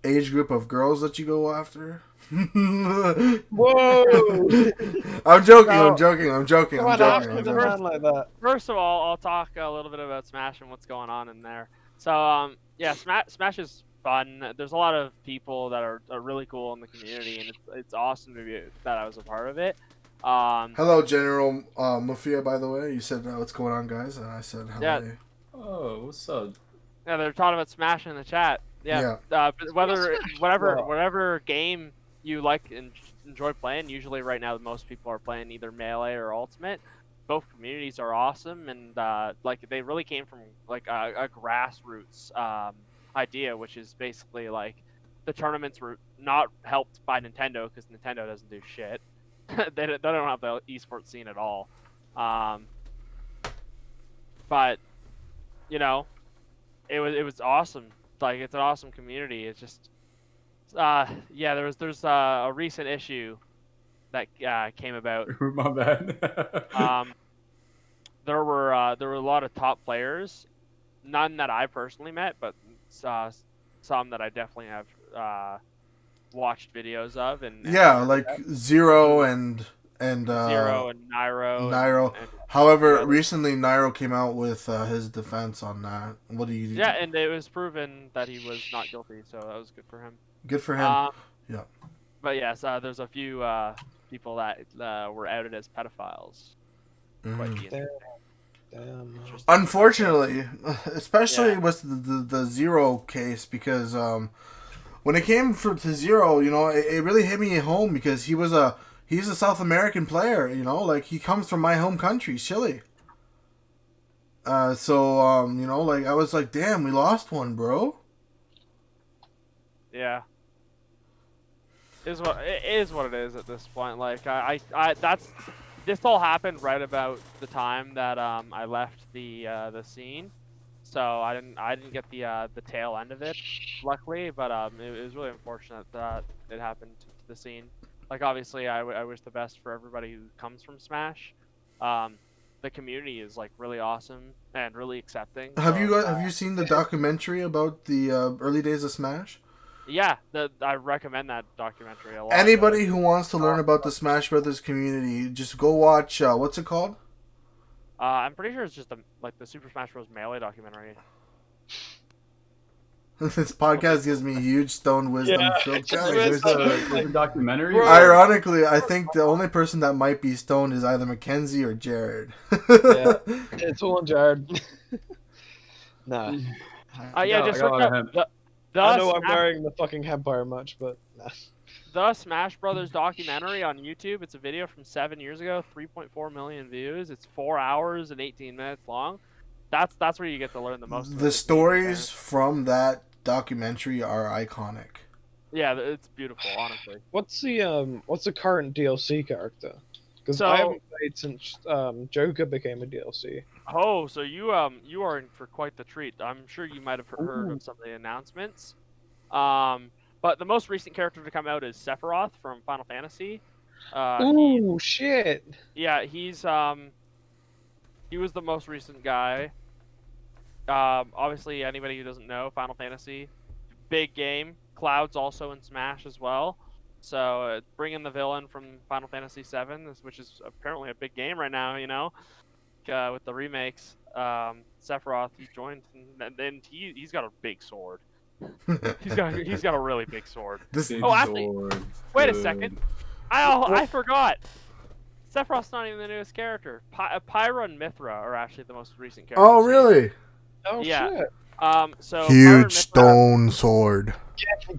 age group of girls that you go after. Whoa! I'm joking. No. I'm joking. I'm joking. Come I'm on, joking. after I'm the joking. man like that. First of all, I'll talk a little bit about Smash and what's going on in there. So, yeah, Smash is fun. There's a lot of people that are really cool in the community, and it's awesome to be that I was a part of it. Hello, General Mafia. By the way, you said what's going on, guys, and I said hello. Yeah. Oh, what's up? Yeah, they're talking about Smash in the chat. Yeah. Yeah. But Smash. whatever game you like and enjoy playing, usually right now most people are playing either Melee or Ultimate. Both communities are awesome, and like they really came from like a grassroots idea, which is basically like the tournaments were not helped by Nintendo because Nintendo doesn't do shit. They don't have the esports scene at all. But you know, it was awesome. Like it's an awesome community. It's just yeah, there's a recent issue that came about. My bad. There were a lot of top players, none that I personally met, but some that I definitely have watched videos of and Yeah, like Zero and Zero and Nairo. Nairo. And However, recently Nairo came out with his defense on that. What do you? yeah, and it was proven that he was not guilty, so that was good for him. Good for him. Yeah. But yes, there's a few people that were outed as pedophiles. Quite Mhm. the Damn. Unfortunately, especially Yeah. with the Zero case, because when it came to Zero, you know, it really hit me at home because he's a South American player, you know, like he comes from my home country, Chile. So you know, like I was like, damn, we lost one, bro. Yeah. It is what it is at this point. Like this all happened right about the time that I left the scene, so I didn't get the tail end of it, luckily. But it was really unfortunate that it happened to the scene. Like obviously, I wish the best for everybody who comes from Smash. The community is like really awesome and really accepting. Have of, you seen the documentary about the early days of Smash? Yeah, I recommend that documentary a lot. Anybody who wants to learn about the Smash Brothers community, just go watch. What's it called? I'm pretty sure it's just like the Super Smash Bros. Melee documentary. This podcast gives me huge stone wisdom. Yeah, filled it's guys. just There's There's a documentary. Bro. Ironically, I think the only person that might be stoned is either Mackenzie or Jared. Yeah. It's all on Jared. Nah. Yeah, just look up the I know I'm Smash, wearing the fucking Empire much, but nah. the Smash Brothers documentary on YouTube. It's a video from 7 years ago, 3.4 million views. It's 4 hours and 18 minutes long. That's where you get to learn the most. The stories from that documentary are iconic. Yeah, it's beautiful, honestly. What's the current DLC character? Because I So, haven't played since Joker became a DLC. oh, so you are in for quite the treat. I'm sure you might have heard Ooh. of some of the announcements. But the most recent character to come out is Sephiroth from Final Fantasy. He Ooh, shit! yeah, he was the most recent guy. Obviously, anybody who doesn't know, Final Fantasy, big game. Cloud's also in Smash as well. So bringing the villain from Final Fantasy VII, which is apparently a big game right now, with the remakes. Sephiroth, he joined, and then he's got a big sword. He's got a really big sword. This. Big Oh, actually, sword. wait a Good. second. I forgot. Sephiroth's not even the newest character. Pyra and Mithra are actually the most recent characters. Oh, really? Oh Yeah. shit! So Pyra and Huge Mithra stone sword.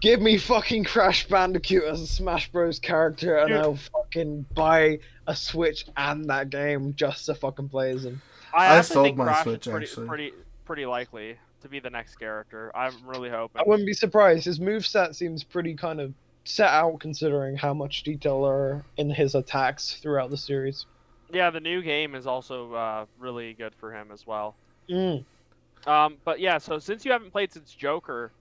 Give me fucking Crash Bandicoot as a Smash Bros. Character, and Dude. I'll fucking buy a Switch and that game just to fucking play as him. I actually sold think my Crash Switch, is actually. pretty likely to be the next character. I'm really hoping. I wouldn't be surprised. His moveset seems pretty kind of set out considering how much detail are in his attacks throughout the series. Yeah, the new game is also really good for him as well. Mm. But yeah, so since you haven't played since Joker,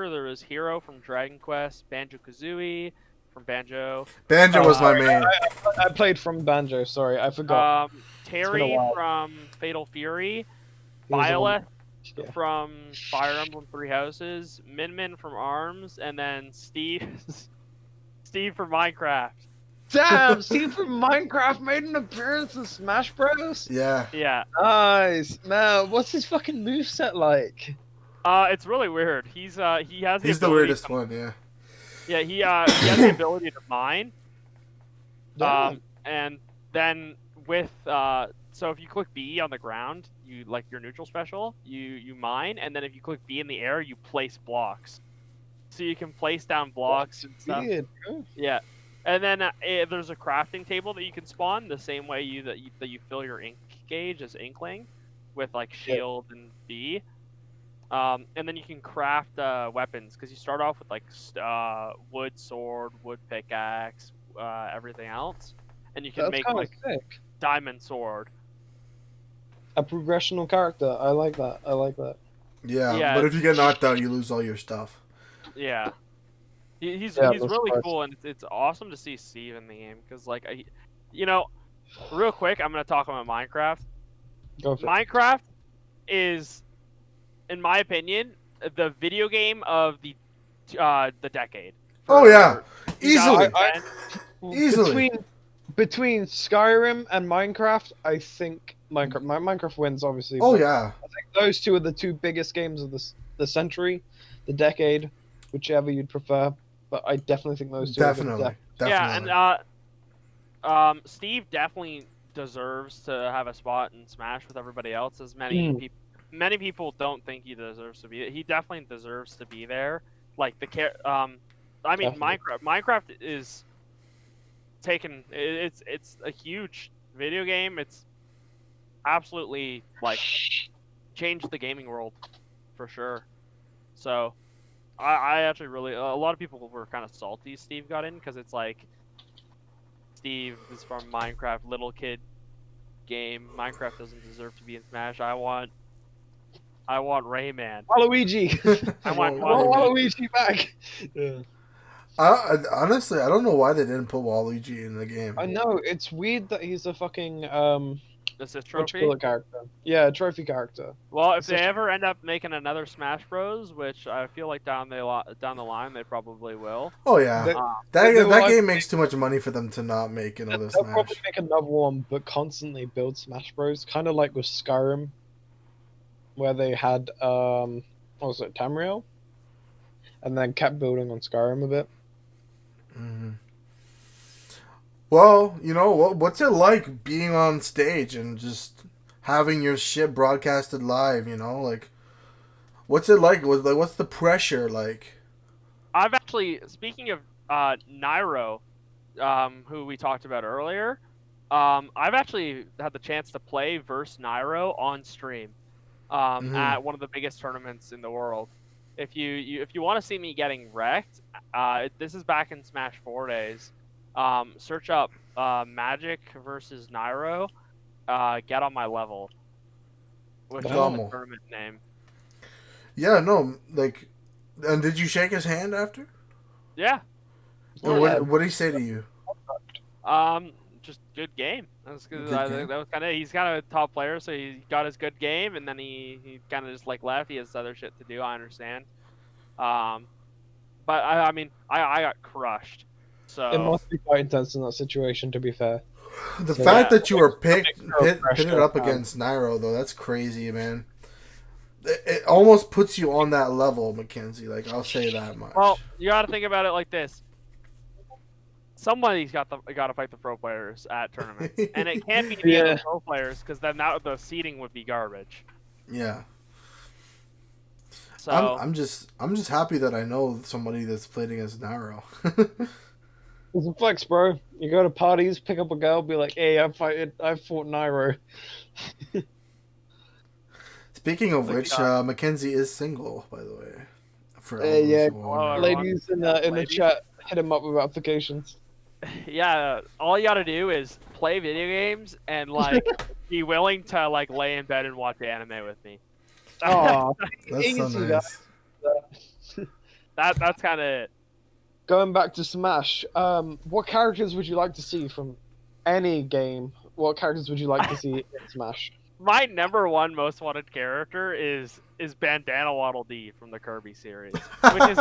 there was Hero from Dragon Quest, Banjo-Kazooie from Banjo, Banjo was my main. I played from Banjo. Sorry, I forgot. Terry while. from Fatal Fury, He was the one- Violet Yeah. from Fire Emblem Three Houses, Min Min from ARMS, and then Steve from Minecraft. Damn, Steve from Minecraft made an appearance in Smash Bros. Yeah. Yeah. Nice, man. What's his fucking moveset like? It's really weird. He has the He's the ability weirdest to, one, yeah. Yeah, he has the ability to mine. Damn. And then with so if you click B on the ground, you like your neutral special, you mine, and then if you click B in the air, you place blocks. So you can place down blocks and stuff. Weird. Oh. Yeah. And then there's a crafting table that you can spawn the same way that you fill your ink gauge as Inkling, with like shield and B. And then you can craft weapons because you start off with like wood sword, wood pickaxe, everything else, and you can That's make kind of like sick. diamond sword. A progressional character. I like that. I like that. Yeah, Yeah. but if you get knocked out, you lose all your stuff. Yeah. He's Yeah, he's that's really nice. cool, and it's awesome to see Steve in the game because like real quick, I'm gonna talk about Minecraft. Go for it. Minecraft is, in my opinion, the video game of the decade. Oh, yeah. For Easily. 2010. Easily. Between Skyrim and Minecraft, I think Minecraft wins, obviously. Oh, but yeah. I think those two are the two biggest games of the century, the decade, whichever you'd prefer. But I definitely think those two are Definitely. Yeah, Definitely. and Steve definitely deserves to have a spot in Smash with everybody else. As many people don't think he deserves to be. He definitely deserves to be there. Like I mean, Definitely. Minecraft is taken. It's a huge video game. It's absolutely like changed the gaming world for sure. So I actually really a lot of people were kind of salty Steve got in because it's like Steve is from Minecraft, little kid game. Minecraft doesn't deserve to be in Smash. I want Rayman. Waluigi. I want Waluigi back. Yeah. Honestly, I don't know why they didn't put Waluigi in the game. I know it's weird that he's a fucking Assist what you trophy. call it character. Yeah, trophy character. Well, if It's they just- ever end up making another Smash Bros, which I feel like down the line they probably will. Oh, yeah. They- That will game either makes too much money for them to not make another They'll Smash. probably make another one, but constantly build Smash Bros. Kind of like with Skyrim, where they had what was it, Tamriel, and then kept building on Skyrim a bit. Mm-hmm. Well, what's it like being on stage and just having your shit broadcasted live? Like, what's it like? What's the pressure like? I've actually, speaking of Nairo, who we talked about earlier, I've actually had the chance to play versus Nairo on stream at one of the biggest tournaments in the world. If you want to see me getting wrecked, This is back in Smash 4 days. Search up Magic versus Nairo. Get on my level, which is the Vamos. tournament name. Yeah, no, like, and did you shake his hand after? Yeah. And Yeah. what did he say to you? Just good game. That's good. Good game. That was kind of. He's kind of a top player, so he got his good game, and then he kind of just like left. He has other shit to do. I understand. But I mean, I got crushed. So It must be quite intense in that situation, to be fair. The So fact yeah. that you were pitted pressure, up against Nairo, though, that's crazy, man. It almost puts you on that level, Mackenzie. Like, I'll say that much. Well, you got to think about it like this. Somebody's got to fight the pro players at tournaments, and it can't be the pro players because then the seeding would be garbage. Yeah. So I'm just happy that I know somebody that's played against Nairo. It's a flex, bro. You go to parties, pick up a girl, be like, "Hey, I fought Nairo." Speaking of which, Mackenzie is single, by the way. For all Yeah, those who are- ladies in the Ladies. chat, hit him up with applications. yeah, all you got to do is play video games and like be willing to like lay in bed and watch anime with me. Oh, That's so easy, nice. That's kind of it. Going back to Smash, what characters would you like to see from any game? What characters would you like to see in Smash? My number one most wanted character is Bandana Waddle Dee from the Kirby series, which is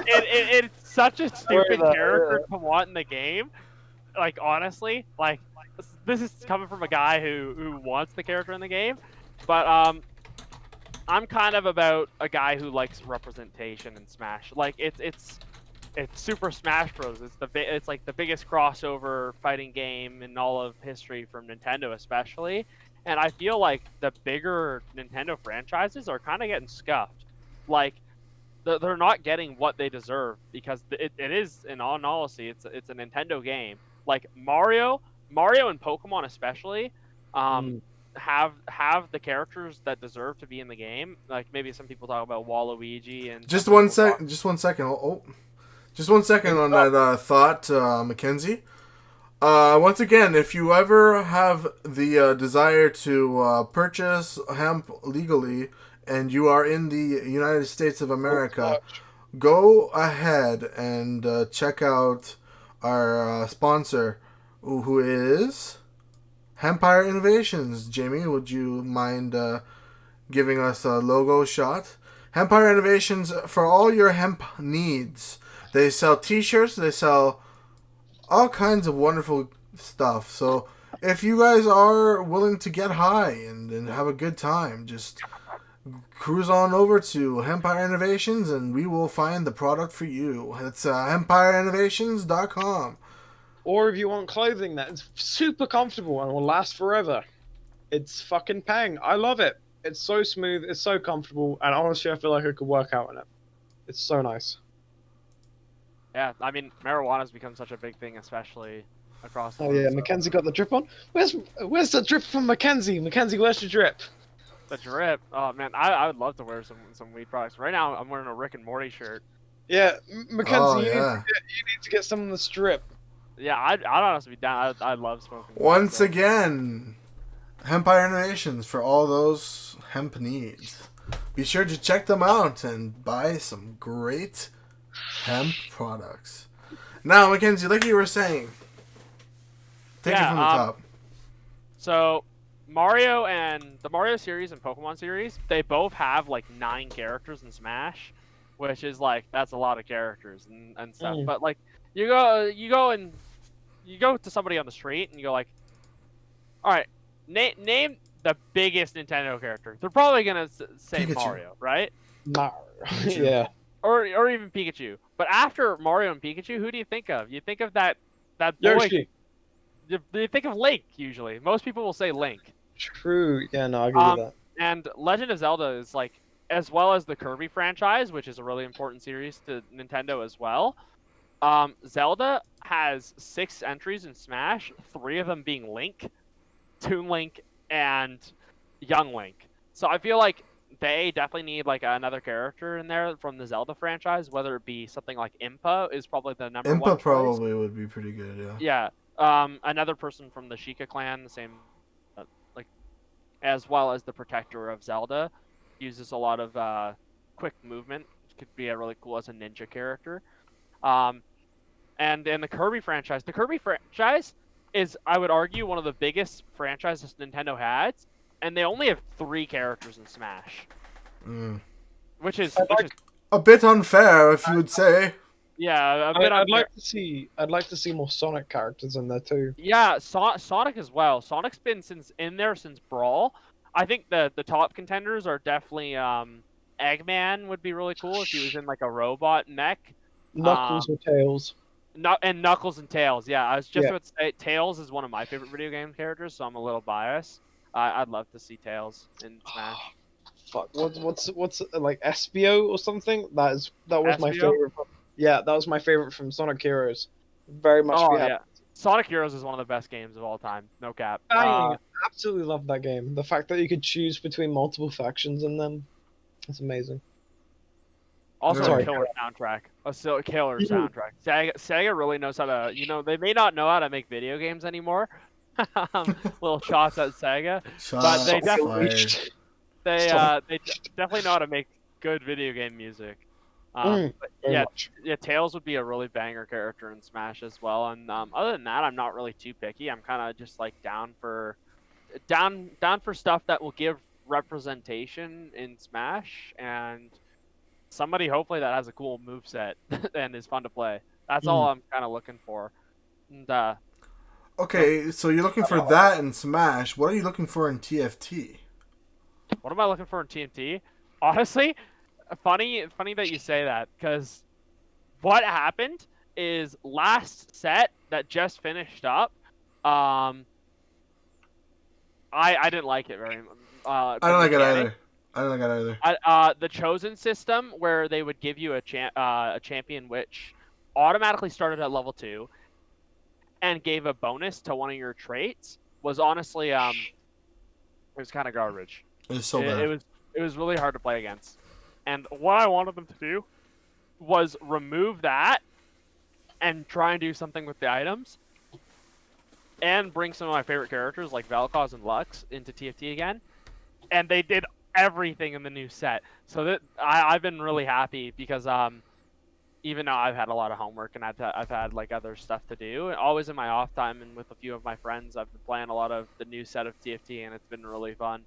it's such a stupid character to want in the game. Like honestly, like this is coming from a guy who wants the character in the game, but I'm kind of about a guy who likes representation in Smash. Like it's Super Smash Bros. It's like the biggest crossover fighting game in all of history from Nintendo, especially. And I feel like the bigger Nintendo franchises are kind of getting scuffed. Like they're not getting what they deserve because it is, in all honesty, it's a Nintendo game. Like Mario and Pokemon especially, have the characters that deserve to be in the game. Like maybe some people talk about Waluigi and Just one second. Just 1 second. Just 1 second on that thought, Mackenzie. Once again, if you ever have the desire to purchase hemp legally and you are in the United States of America, go ahead and check out our sponsor, who is Hempire Innovations. Jamie, would you mind giving us a logo shot? Hempire Innovations for all your hemp needs. They sell t-shirts, they sell all kinds of wonderful stuff. So if you guys are willing to get high and have a good time, just cruise on over to Hempire Innovations and we will find the product for you. It's empireinnovations.com. Or if you want clothing that's super comfortable and will last forever, it's fucking Pang. I love it. It's so smooth, it's so comfortable, and honestly, I feel like I could work out in it. It's so nice. Yeah, I mean marijuana's become such a big thing, especially across the Oh world. yeah, So Mackenzie got the drip on. Where's the drip from Mackenzie? Mackenzie, where's your drip? the drip. Oh man, I would love to wear some weed products. Right now, I'm wearing a Rick and Morty shirt. Yeah, Mackenzie, Oh, you yeah. need to get some of the strip. Yeah, I'd honestly be down. I love smoking. weed, Once so. again, Hempire Innovations for all those hemp needs. Be sure to check them out and buy some great hemp products. Now, Mackenzie, like you were saying, take it from the top. So, Mario and the Mario series and Pokemon series, they both have like 9 characters in Smash, which is like that's a lot of characters and stuff. But like you go to somebody on the street and you go like, all right, name the biggest Nintendo character. They're probably gonna say Pikachu. Mario, right? Mario. Pikachu. Yeah. Or even Pikachu. But after Mario and Pikachu, who do you think of? You think of that boy. Yoshi. You think of Link usually. Most people will say Link. True. Yeah, no, I agree with that. And Legend of Zelda is like, as well as the Kirby franchise, which is a really important series to Nintendo as well. Zelda has 6 entries in Smash, 3 of them being Link, Toon Link, and Young Link. So I feel like they definitely need like another character in there from the Zelda franchise, whether it be something like Impa is probably the number one Impa choice. probably would be pretty good. Yeah. Yeah. Another person from the Sheikah clan, the same, like, as well as the Protector of Zelda, uses a lot of quick movement. Could be a really cool as a ninja character. Um, and in the Kirby franchise is, I would argue, one of the biggest franchises Nintendo has, and they only have 3 characters in Smash, Mm. which is A bit unfair, if you would say. yeah, a bit I'd unfair. like to see more Sonic characters in there too. Yeah, Sonic as well. Sonic's been in there since Brawl. I think the top contenders are definitely Eggman would be really cool if he was in like a robot mech. Knuckles or Tails. And Knuckles and Tails. Yeah, I was just Yeah. about to say Tails is one of my favorite video game characters, so I'm a little biased. I'd love to see Tails in Smash. Fuck. What's like Espio or something? That was my Espio? favorite. Yeah, that was my favorite from Sonic Heroes. Very much. Oh be happy. yeah, Sonic Heroes is one of the best games of all time. No cap. I absolutely love that game. The fact that you could choose between multiple factions in them, it's amazing. Also, Sorry. a killer soundtrack. A killer soundtrack. Sega really knows how to. They may not know how to make video games anymore. Little shots at Sega, but they definitely they definitely know how to make good video game music. But yeah, Tails would be a really banger character in Smash as well. And other than that, I'm not really too picky. I'm kind of just like down for stuff that will give representation in Smash and somebody hopefully that has a cool moveset and is fun to play. That's all I'm kind of looking for. And, Okay, so you're looking for that in Smash. What are you looking for in TFT? what am I looking for in TNT? Honestly, funny that you say that, because what happened is last set that just finished up, I didn't like it very much. I don't like it either. I don't like it either. The chosen system where they would give you a champion which automatically started at level 2 and gave a bonus to one of your traits was honestly it was kind of garbage. It's so bad. It was really hard to play against. And what I wanted them to do was remove that and try and do something with the items and bring some of my favorite characters like Vel'Koz and Lux into TFT again. And they did everything in the new set. So that I've been really happy because even though I've had a lot of homework and I've had like other stuff to do, and always in my off time and with a few of my friends, I've been playing a lot of the new set of TFT and it's been really fun.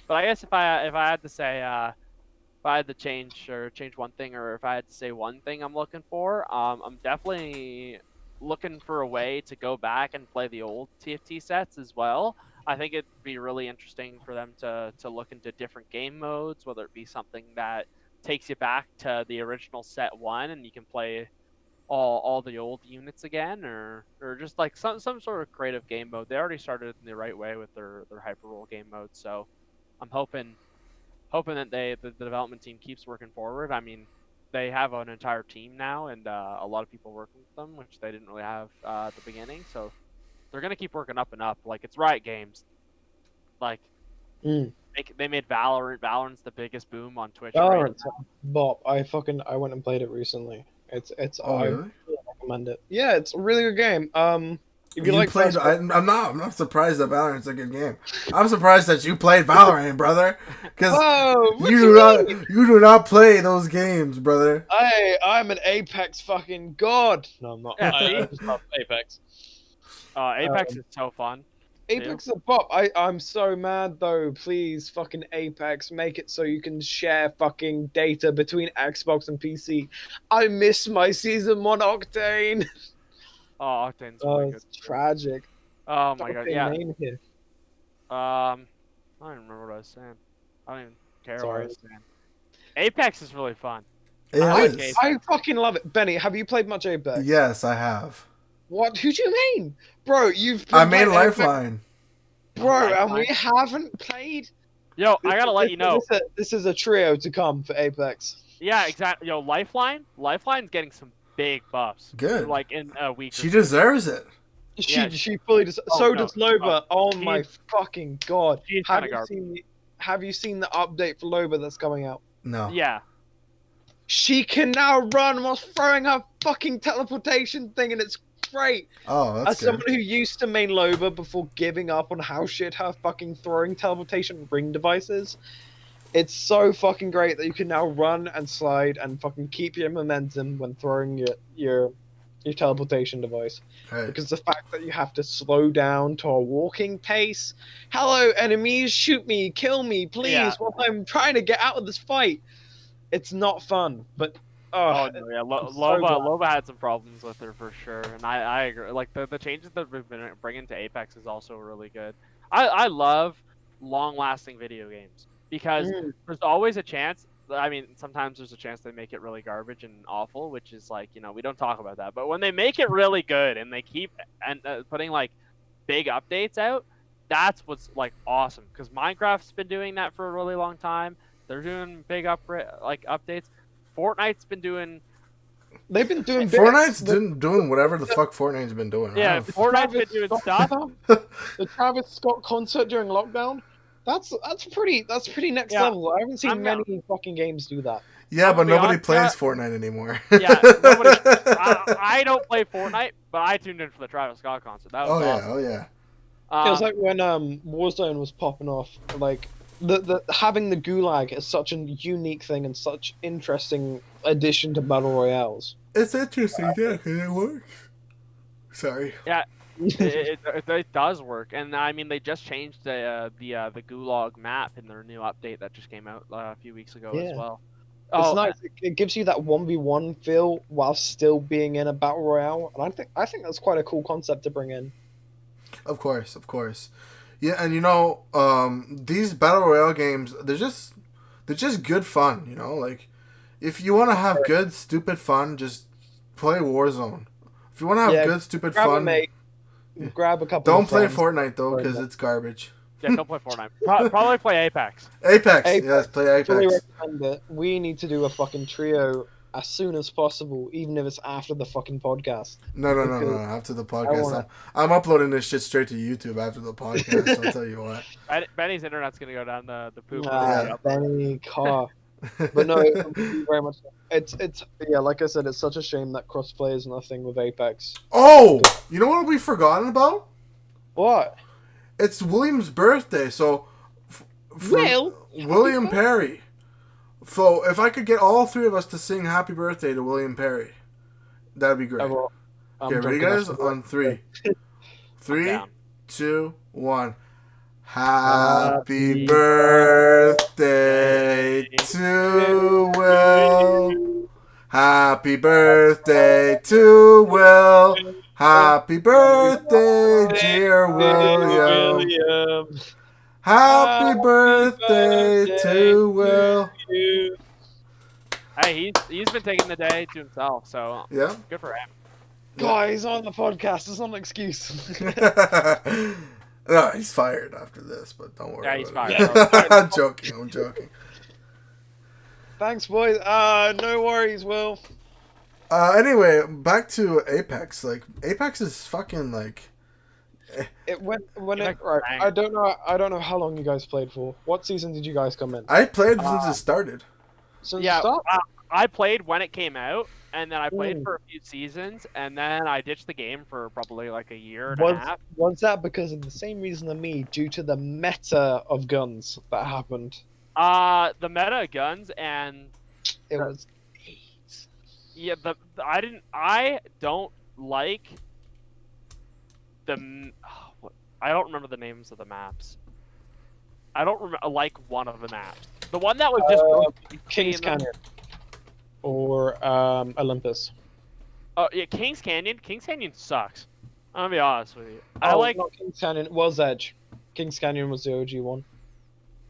But I guess if I had to say if I had to change one thing, or if I had to say one thing I'm looking for, I'm definitely looking for a way to go back and play the old TFT sets as well. I think it'd be really interesting for them to look into different game modes, whether it be something that takes you back to the original set 1 and you can play all the old units again, or just like some sort of creative game mode. They already started in the right way with their hyper roll game mode, so I'm hoping that the development team keeps working forward. I mean, they have an entire team now and a lot of people working with them, which they didn't really have at the beginning, so they're gonna keep working up and up. Like, it's Riot Games. Like, they made Valorant. Valorant's the biggest boom on Twitch. Valorant's bop. I went and played it recently. It's I Really? really recommend it. Yeah, it's a really good game. If you You like played. I'm not surprised that Valorant's a good game. I'm surprised that you played Valorant, brother. Because you do not play those games, brother. I'm an Apex fucking god. No, I'm not. Yeah, I just love Apex. Apex is so fun. Apex is a bop. I'm so mad though. Please, fucking Apex, make it so you can share fucking data between Xbox and PC. I miss my season 1 Octane. Oh, Octane's really good. It's tragic. Oh my god, yeah. Name here. I don't even remember what I was saying. I don't even care what I Sorry. was saying. Apex is really fun. It I like is. Apex. I fucking love it. Benny, have you played much Apex? Yes, I have. What? Who do you mean? Bro, you've I made played Lifeline. Bro, and we haven't played? Yo, I gotta let you know. This is a trio to come for Apex. Yeah, exactly. Yo, Lifeline's getting some big buffs. Good. Like in a week. She deserves it. She Yeah, fully does. Oh, so no. does Loba. Oh my She's- fucking god. She's Have kinda you garbage. seen have you seen the update for Loba that's coming out? No. Yeah. She can now run whilst throwing her fucking teleportation thing, and it's great. Oh, As that's good. someone who used to main Loba before giving up on how shit her fucking throwing teleportation ring devices, it's so fucking great that you can now run and slide and fucking keep your momentum when throwing your teleportation device. Right. Because the fact that you have to slow down to a walking pace. Hello, enemies, shoot me, kill me, please, Yeah. while I'm trying to get out of this fight. It's not fun, but Oh no, yeah, I'm so Loba glad. Loba had some problems with her for sure, and I agree. Like the changes that we've been bringing to Apex is also really good. I love long-lasting video games because there's always a chance. I mean, sometimes there's a chance they make it really garbage and awful, which is like, you know, we don't talk about that. But when they make it really good and they keep putting like big updates out, that's what's like awesome. Because Minecraft's been doing that for a really long time. They're doing big updates. Fortnite's been doing. They've been doing bits. Fortnite's doing whatever the fuck Fortnite's been doing. Yeah, Fortnite's been doing stuff. The Travis Scott concert during lockdown. That's pretty next level. I haven't seen many fucking games do that. Yeah, but nobody plays that. Fortnite anymore. Yeah, nobody. I don't play Fortnite, but I tuned in for the Travis Scott concert. That was awesome. Oh yeah. It was like when Warzone was popping off. Like the having the gulag is such a unique thing and such interesting addition to battle royales. It's interesting, yeah, because it works. Sorry. Yeah, it does work, and I mean they just changed the Gulag map in their new update that just came out a few weeks ago as well. It's nice. It gives you that 1v1 feel while still being in a battle royale, and I think that's quite a cool concept to bring in. Of course. Yeah, and you know, these battle royale games, they're just good fun. You know, like if you want to have good stupid fun, just play Warzone. If you want to have good stupid grab fun, a mate, grab a couple. Don't of play friends. Fortnite though, because it's garbage. Yeah, don't play Fortnite. Probably play Apex. Apex, yes, play Apex. Really recommend it. We need to do a fucking trio as soon as possible, even if it's after the fucking podcast. No. After the podcast, I'm uploading this shit straight to YouTube after the podcast. I'll tell you what. Benny's internet's gonna go down the poop. Benny, car. But no, thank you very much. It's like I said, it's such a shame that crossplay is nothing with Apex. Oh, you know what we've forgotten about? What? It's William's birthday, so William Perry. So if I could get all three of us to sing "Happy Birthday" to William Perry, that'd be great. Okay, ready, guys? On 3, 3, 2, 1. Happy birthday to Will. Happy birthday to Will. Happy birthday, dear William. Happy birthday to Will. Hey, he's been taking the day to himself, so yeah, good for him. God, he's on the podcast. It's not an excuse. No, he's fired after this, but don't worry. Yeah, he's fired. I'm joking. Thanks, boys. No worries, Will. Anyway, back to Apex. Like, Apex is fucking like. Right. I don't know how long you guys played for. What season did you guys come in? I played since it started. I played when it came out, and then I played for a few seasons, and then I ditched the game for probably like a year and a half. Was that because of the same reason as me, due to the meta of guns that happened? The meta of guns and it was. Yeah, I don't like I don't remember the names of the maps. I don't like one of the maps. The one that was just Kings Canyon or Olympus. Oh yeah, Kings Canyon. Kings Canyon sucks. I'm gonna be honest with you. Not Kings Canyon. It was Edge. Kings Canyon was the OG one.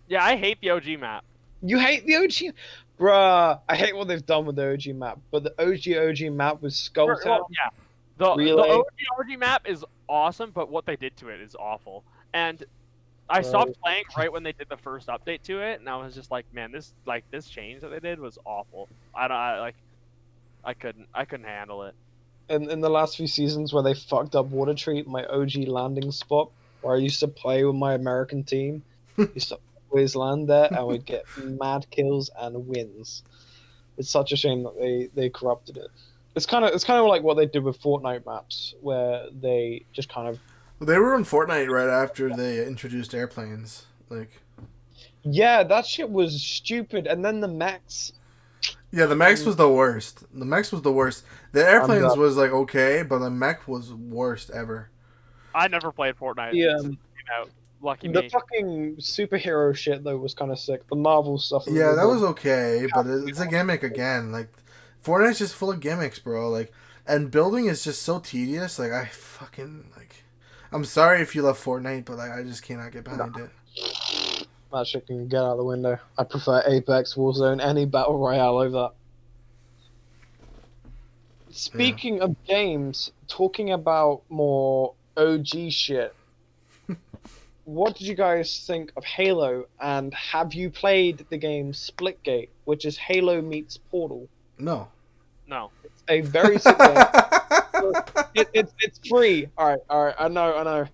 Yeah, I hate the OG map. You hate the OG? Bruh, I hate what they've done with the OG map. But the OG map was Skull Town. Yeah. The OG map is awesome, but what they did to it is awful. And I stopped playing right when they did the first update to it, and I was just like, man, this change that they did was awful. I couldn't handle it. And in the last few seasons where they fucked up Water Treat, my OG landing spot, where I used to play with my American team, used to always land there, and we'd get mad kills and wins. It's such a shame that they corrupted it. It's kind of like what they did with Fortnite maps, where they just kind of They were on Fortnite right after they introduced airplanes. Like, yeah, that shit was stupid. And then the mechs. yeah, the mechs was the worst. The mechs was the worst. The airplanes was like okay, but the mech was worst ever. I never played Fortnite. Yeah. Since it came out. Lucky The me. fucking superhero shit though was kind of sick. The Marvel stuff. Yeah, that was okay, but it's a gimmick again. Like, Fortnite's just full of gimmicks, bro. Like, and building is just so tedious. Like, I fucking like. I'm sorry if you love Fortnite, but like, I just cannot get behind it. That shit can get out the window. I prefer Apex, Warzone, any battle royale over that. Speaking of games, talking about more OG shit. What did you guys think of Halo? And have you played the game Splitgate, which is Halo meets Portal? No. No. It's a very sick game. It's free. All right. I know.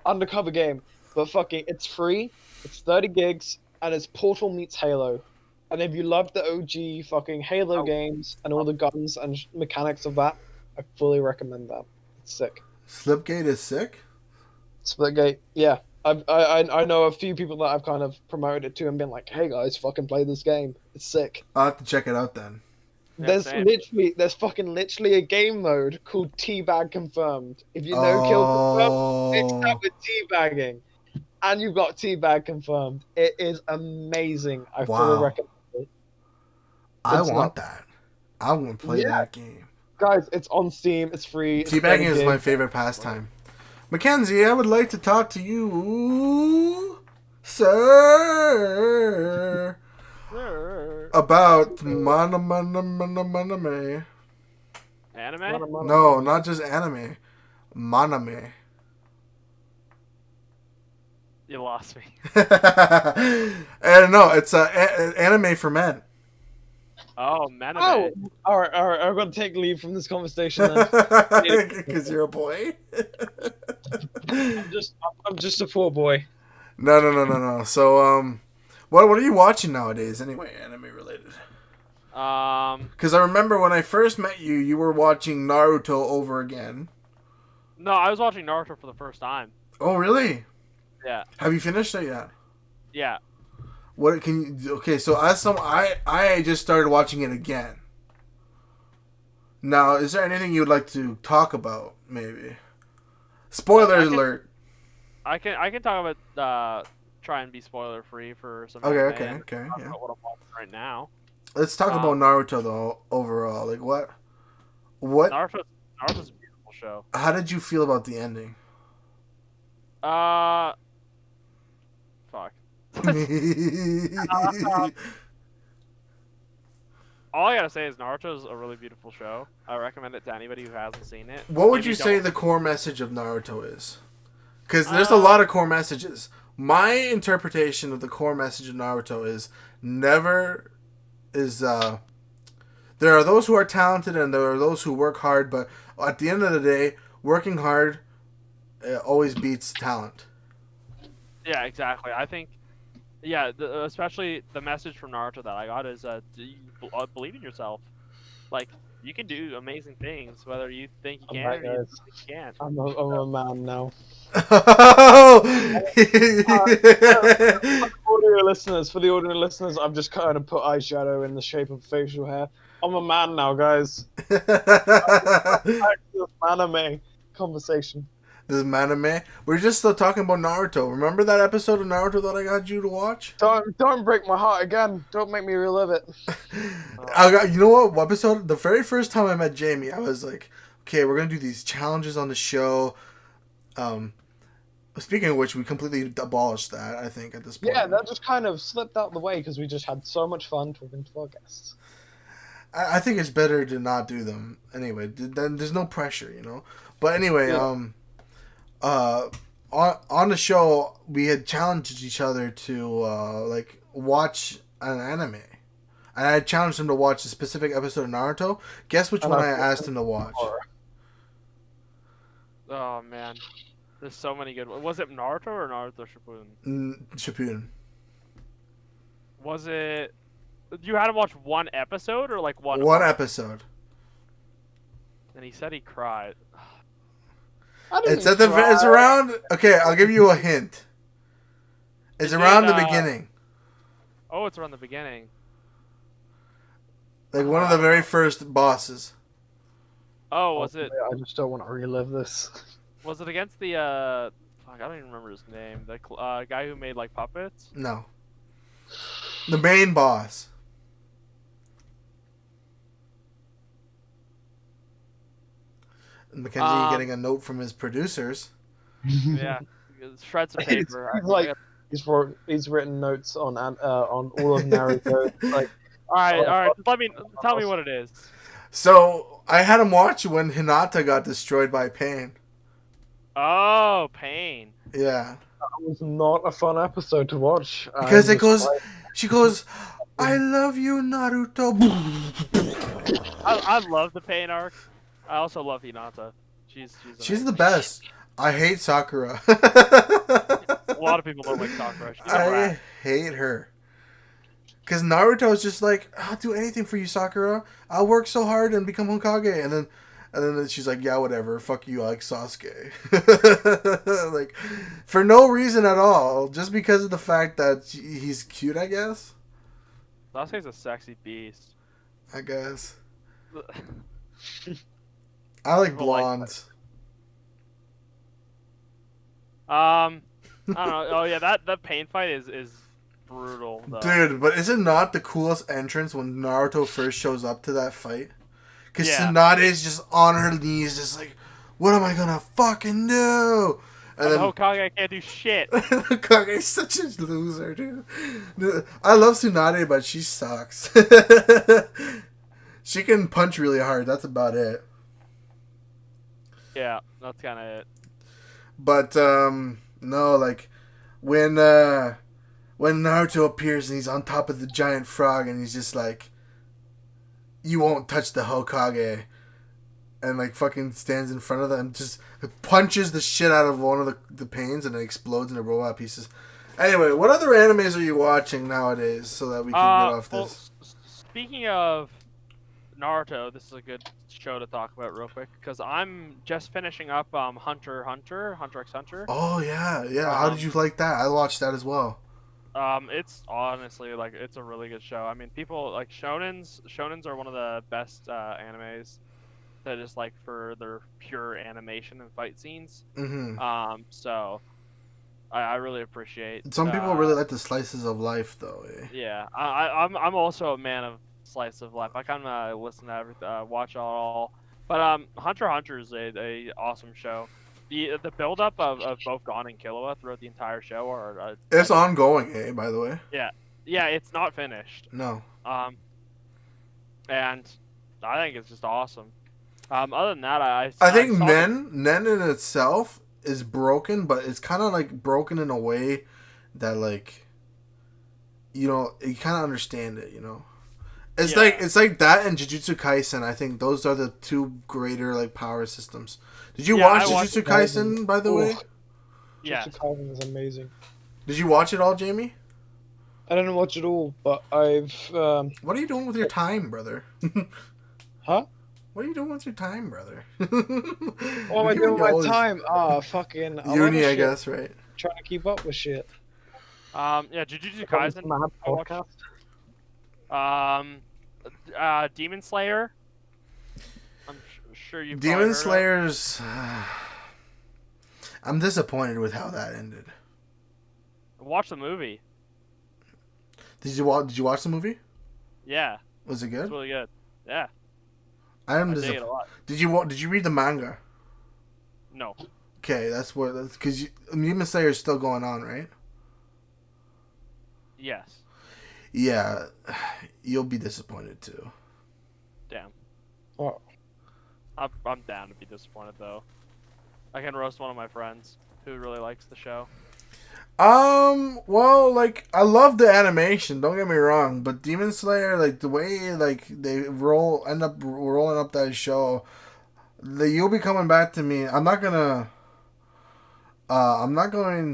Undercover game, but fucking, it's free. It's 30 gigs, and it's Portal meets Halo. And if you love the OG fucking Halo games and all the guns and mechanics of that, I fully recommend that. It's sick. Slipgate is sick? Splitgate, yeah. I know a few people that I've kind of promoted it to and been like, hey guys, fucking play this game. It's sick. I'll have to check it out then. Yeah, There's fucking literally a game mode called Teabag Confirmed. If you know Kill Confirmed, it's that with teabagging. And you've got Teabag Confirmed. It is amazing. I fully recommend it. I want that. I want to play that game. Guys, it's on Steam. It's free. Teabagging is my favorite pastime. Mackenzie, I would like to talk to you, sir, about maname. Anime? No, not just anime. Maname. You lost me. And no, it's anime for men. Oh, Maname. Oh, all right. I've got to take leave from this conversation then. Because you're a boy. I'm just a poor boy. No. So, what are you watching nowadays anyway, anime related? Because I remember when I first met you, you were watching Naruto over again. No, I was watching Naruto for the first time. Oh, really? Yeah. Have you finished it yet? Yeah. What can you? Okay, so I just started watching it again. Now, is there anything you'd like to talk about? Maybe. Spoiler alert. I can talk about try and be spoiler free for some. Okay. Talk Yeah. about what I'm watching right now. Let's talk about Naruto though. Overall, like what? Naruto's a beautiful show. How did you feel about the ending? Fuck. All I gotta say is Naruto's a really beautiful show. I recommend it to anybody who hasn't seen it. What would you say the core message of Naruto is? Because there's a lot of core messages. My interpretation of the core message of Naruto is there are those who are talented and there are those who work hard, but at the end of the day, working hard always beats talent. Yeah, exactly. I think, especially the message from Naruto that I got is believe in yourself. Like, you can do amazing things, whether you think you can or you think you can't. I'm a man now. For the audio listeners, I've just kind of put eyeshadow in the shape of facial hair. I'm a man now, guys. Back to this anime conversation. This anime. We're just still talking about Naruto. Remember that episode of Naruto that I got you to watch? Don't break my heart again. Don't make me relive it. You know what episode? The very first time I met Jamie, I was like, okay, we're gonna do these challenges on the show. Speaking of which, we completely abolished that, I think, at this point. Yeah, that just kind of slipped out the way because we just had so much fun talking to our guests. I think it's better to not do them anyway. Then there's no pressure, you know. But anyway, on the show, we had challenged each other to watch an anime, and I challenged him to watch a specific episode of Naruto. Guess which one I asked him to watch? Oh man, there's so many good ones. Was it Naruto or Naruto Shippuden? Shippuden. Was it? You had to watch one episode or like one? One arc? episode. And he said he cried. I didn't It's cry. around. Okay, I'll give you a hint. It's Is it, around the beginning, Oh, it's around the beginning. like one of the very first bosses. Oh, was it? I just don't want to relive this. Was it against the Fuck, I don't even remember his name. The guy who made like puppets. No, the main boss. Mackenzie getting a note from his producers. Yeah, shreds of paper. He's written notes on all of Naruto. Like, all right. Tell me what it is. So I had him watch when Hinata got destroyed by Pain. Oh, Pain. Yeah, that was not a fun episode to watch. because she goes, "I love you, Naruto." I love the Pain arc. I also love Hinata. She's She's the best. I hate Sakura. A lot of people don't like Sakura. She's a I rat. hate her. Because Naruto is just like, I'll do anything for you, Sakura. I'll work so hard and become Hokage. And then she's like, yeah, whatever. Fuck you, I like Sasuke. Like, for no reason at all. Just because of the fact that he's cute, I guess. Sasuke's a sexy beast. I guess. I like People like blondes. I don't know. Oh yeah, that Pain fight is brutal. Though. Dude, but is it not the coolest entrance when Naruto first shows up to that fight? Because Yeah. Tsunade is just on her knees, just like, what am I gonna fucking do? And I'm then Hokage, I can't do shit. Kage's such a loser, dude. I love Tsunade, but she sucks. She can punch really hard. That's about it. Yeah, that's kind of it. But no, like when Naruto appears and he's on top of the giant frog and he's just like, "You won't touch the Hokage," and like fucking stands in front of them, just punches the shit out of one of the pains and it explodes into robot pieces. Anyway, what other animes are you watching nowadays so that we can get off Well, this? speaking of Naruto, this is a good show to talk about real quick because I'm just finishing up Hunter x Hunter. Oh yeah. How did you like that? I watched that as well. It's honestly like it's a really good show. I mean, people like shonens are one of the best animes that is like for their pure animation and fight scenes. Mm-hmm. So I really appreciate. Some people really like the slices of life, though. Eh? Yeah, I'm also a man of slice of life. I kind of listen to everything, watch it all. But Hunter x Hunter is a awesome show. The build up of both Gon and Killua throughout the entire show are It's ongoing, eh? By the way. yeah, it's not finished. No. And I think it's just awesome. Other than that, I think saw Nen in itself is broken, but it's kind of like broken in a way that like, you kind of understand it, It's like that and Jujutsu Kaisen. I think those are the two greater like power systems. Did you watch Jujutsu Kaisen, by the way? Yeah. Jujutsu Kaisen is amazing. Did you watch it all, Jamie? I didn't watch it all, but I've. What are you doing with your time, brother? Huh? What are you doing with your time, brother? What am I doing with my time? Fucking. Uni, I guess, right? Trying to keep up with shit. Yeah, Jujutsu Kaisen. I watched. Demon Slayer. I'm sure you've probably Demon heard Slayer's. I'm disappointed with how that ended. of. Watch the movie. Did you watch the movie? Yeah, Was it good? it's really good. Yeah, I am I dig it a disappointed. lot. Did you read the manga? No. Okay, that's because Demon Slayer is still going on, right? Yes. Yeah, you'll be disappointed too. Damn. Oh. I'm down to be disappointed though. I can roast one of my friends who really likes the show. Well, like, I love the animation, don't get me wrong, but Demon Slayer, like, the way, like, they end up rolling up that show, you'll be coming back to me. I'm not going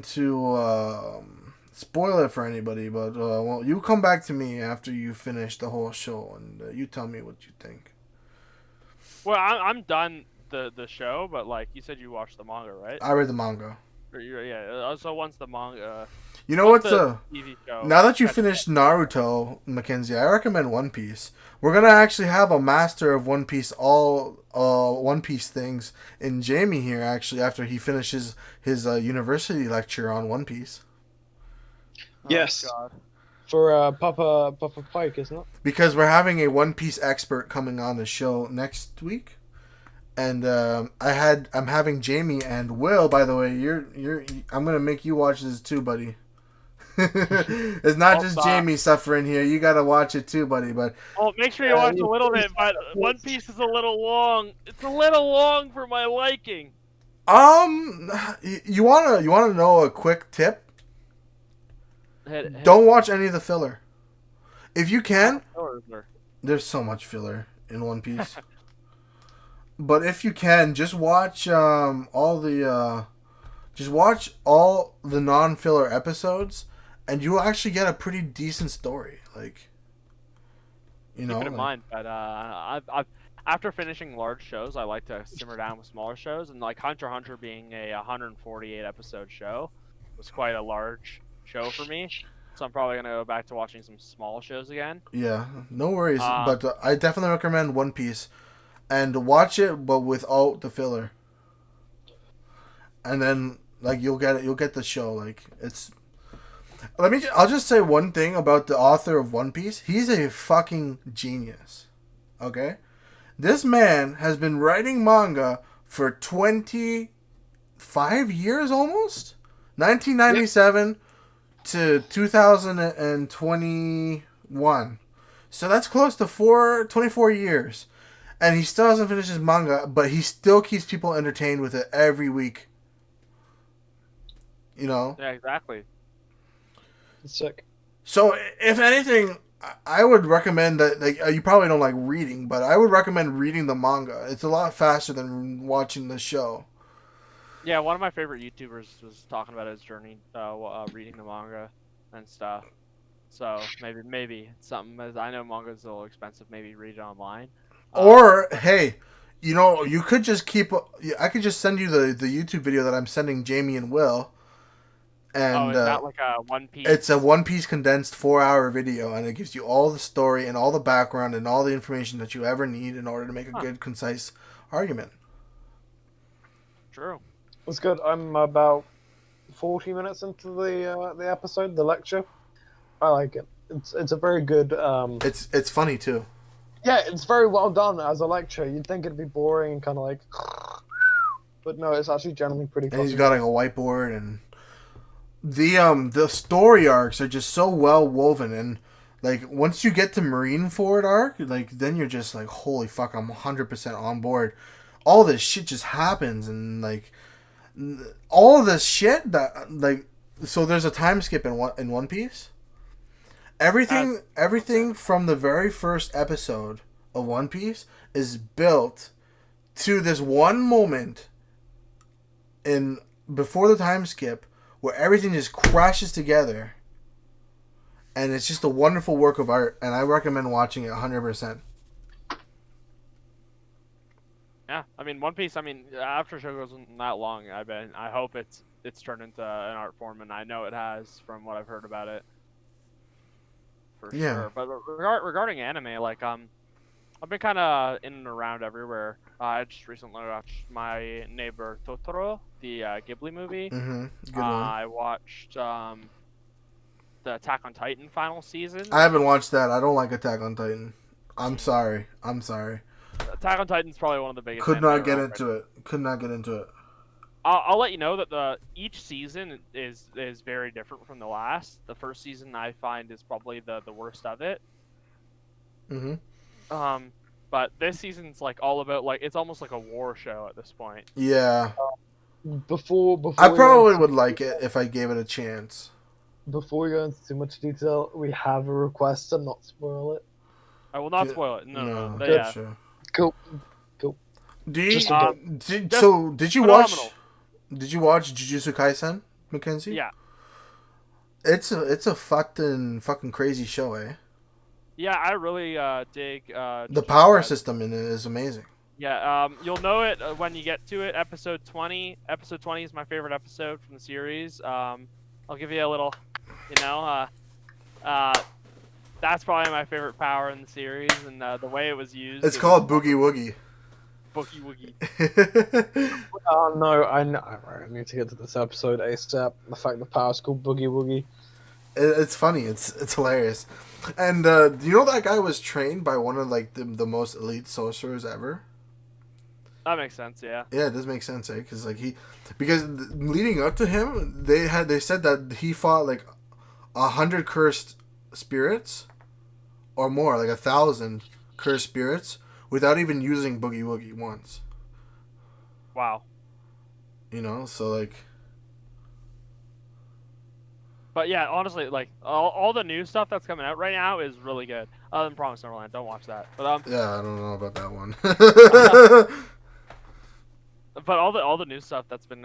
to, spoil it for anybody, but well, you come back to me after you finish the whole show and you tell me what you think. Well, I'm done the show, but like you said, you watched the manga, right? I read the manga. Yeah. So once the manga, You know once what's the TV show. now that you catches finished up. Naruto, Mackenzie, I recommend One Piece. We're gonna actually have a master of One Piece, all One Piece things in Jamie here. Actually, after he finishes his university lecture on One Piece, Oh, Yes. God. For Papa Pike, isn't it? because we're having a One Piece expert coming on the show next week, and I'm having Jamie and Will. By the way, I'm gonna make you watch this too, buddy. It's not Oh, just stop. Jamie suffering here. You gotta watch it too, buddy. But Well, make sure you watch a little bit, but One Piece is a little long. It's a little long for my liking. you wanna know a quick tip? Hit Don't watch any of the filler. If you can, Or- there's so much filler in One Piece. But if you can, just watch all the non-filler episodes, and you'll actually get a pretty decent story. Like, you know, Keep it in like- mind, but I've after finishing large shows, I like to simmer down with smaller shows, and like Hunter x Hunter being a 148 episode show was quite a large show for me. So I'm probably gonna go back to watching some small shows again. Yeah, no worries. Um, But I definitely recommend One Piece, and watch it, but without the filler. And then, like, you'll get the show. Like, it's. I'll just say one thing about the author of One Piece. He's a fucking genius. Okay, this man has been writing manga for 25 years almost. 1997 to 2021. So that's close to 24 years. And he still hasn't finished his manga, but he still keeps people entertained with it every week. You know? Yeah, exactly. It's sick. So, if anything, I would recommend that. Like, you probably don't like reading, but I would recommend reading the manga. It's a lot faster than watching the show. Yeah, one of my favorite YouTubers was talking about his journey, reading the manga and stuff. So maybe it's something. As I know manga's a little expensive. Maybe read it online. Or, hey, you know, you could just keep. I could just send you the YouTube video that I'm sending Jamie and Will. And is that like a One Piece? it's a One Piece condensed 4-hour video, and it gives you all the story and all the background and all the information that you ever need in order to make a good, concise argument. True. It's good. I'm about 40 minutes into the episode, the lecture. I like it. It's a very good. It's funny too. Yeah, it's very well done as a lecture. You'd think it'd be boring and kind of like, but no, it's actually generally pretty. And funny. he's got like a whiteboard, and the story arcs are just so well woven, and like once you get to Marineford arc, like then you're just like, holy fuck, I'm 100% on board. All this shit just happens, and like all this shit that like, so there's a time skip in One Piece. Everything from the very first episode of One Piece is built to this one moment in before the time skip where everything just crashes together, and it's just a wonderful work of art, and I recommend watching it 100%. Yeah, I mean One Piece. I mean after show goes that long, I hope it's turned into an art form, and I know it has from what I've heard about it. For Yeah. sure. But regarding anime, like I've been kind of in and around everywhere. I just recently watched My Neighbor Totoro, the Ghibli movie. Mm-hmm. Good one. I watched the Attack on Titan final season. I haven't watched that. I don't like Attack on Titan. I'm sorry. Attack on Titan's probably one of the biggest. Could anime not get around into it. Could not get into it. I'll let you know that each season is very different from the last. The first season I find is probably the worst of it. Mm-hmm. But this season's like all about like it's almost like a war show at this point. Yeah. Before I we probably go would like it if I gave it a chance. before we go into too much detail, we have a request to not spoil it. I will not Yeah, spoil it. No. But for yeah. sure. Cool. Did you phenomenal. watch Jujutsu Kaisen, Mackenzie? Yeah. It's a fucking crazy show, eh? Yeah, I really dig The Jujutsu power Kaisen. system in it is amazing. Yeah, you'll know it when you get to it. Episode 20. Episode 20 is my favorite episode from the series. I'll give you a little, you know, that's probably my favorite power in the series, and the way it was used. It's It was called Boogie Woogie. Boogie Woogie. Oh no, I know. I need to get to this episode ASAP. The fact the power's called Boogie Woogie. It's funny. It's hilarious. And do you know that guy was trained by one of like the most elite sorcerers ever? That makes sense. Yeah. Yeah, it does make sense, eh? Because leading up to him, they said that he fought like 100 cursed spirits, or more, like 1,000 cursed spirits, without even using Boogie Woogie once. Wow. You know, so like. But yeah, honestly, like all the new stuff that's coming out right now is really good. Other than Promised Neverland, don't watch that. But Yeah, I don't know about that one. but all the new stuff that's been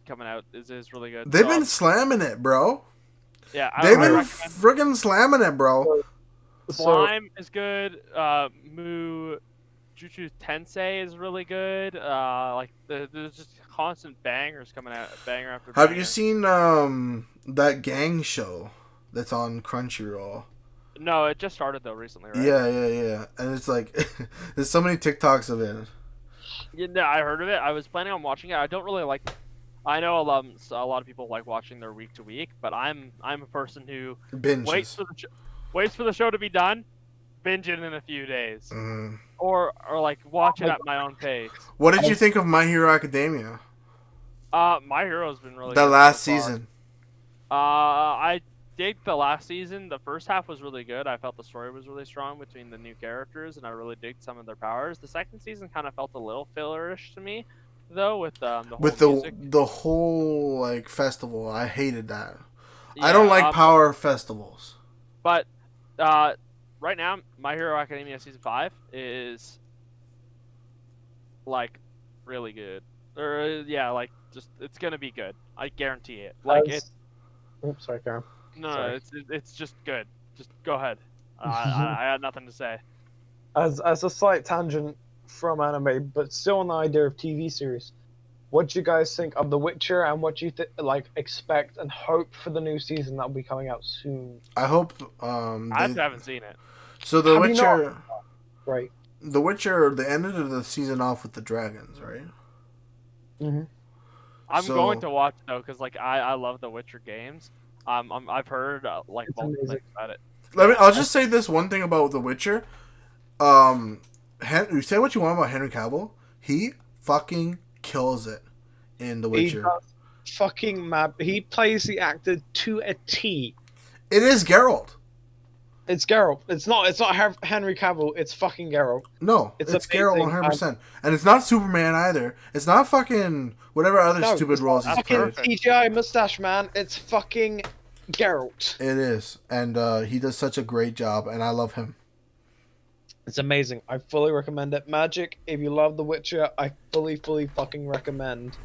coming out is really good. They've So, been slamming it, bro. yeah, They've I been recommend friggin' slamming it, bro. Slime is good. Jujutsu Tensei is really good. Like there's just constant bangers coming out, banger after banger. Have you seen that gang show that's on Crunchyroll? No, it just started though recently, right? Yeah. And it's like there's so many TikToks of it. Yeah, I heard of it. I was planning on watching it. I don't really like. I know a lot of people like watching their week to week, but I'm a person who Binges. waits for the show to be done, binge it in a few days, Mm. or like watch it at my own pace. What did you think of My Hero Academia? My Hero's been really The good last so far. season. I dig the last season. The first half was really good. I felt the story was really strong between the new characters, and I really digged some of their powers. The second season kind of felt a little fillerish to me, though, with the whole With music. the whole like festival. I hated that. I Yeah, don't like power festivals. But right now, My Hero Academia season 5 is like really good. Or yeah, like just it's gonna be good. I guarantee it. Like it's Oops, sorry, Karen. no, sorry. it's just good. Just go ahead. I had nothing to say. As a slight tangent from anime, but still on the idea of TV series. What do you guys think of The Witcher, and what do you expect and hope for the new season that'll be coming out soon? I hope I haven't seen it. So The Have you not? Witcher Right. The Witcher, they ended the season off with the dragons, right? Mm-hmm. I'm So- going to watch though, cause like I love the Witcher games. I've heard like It's multiple amazing. things about it. I'll just say this one thing about The Witcher. You say what you want about Henry Cavill, he fucking kills it in The He Witcher. does fucking mad. He plays the actor to a T. It is Geralt. It's Geralt. It's not Henry Cavill. It's fucking Geralt. No, It's it's Geralt amazing. 100%. And it's not Superman either. It's not fucking whatever other No, stupid it's roles he's Fucking played. perfect. CGI mustache man. It's fucking Geralt. It is. And he does such a great job, and I love him. It's amazing. I fully recommend it. Magic, if you love The Witcher, I fully fucking recommend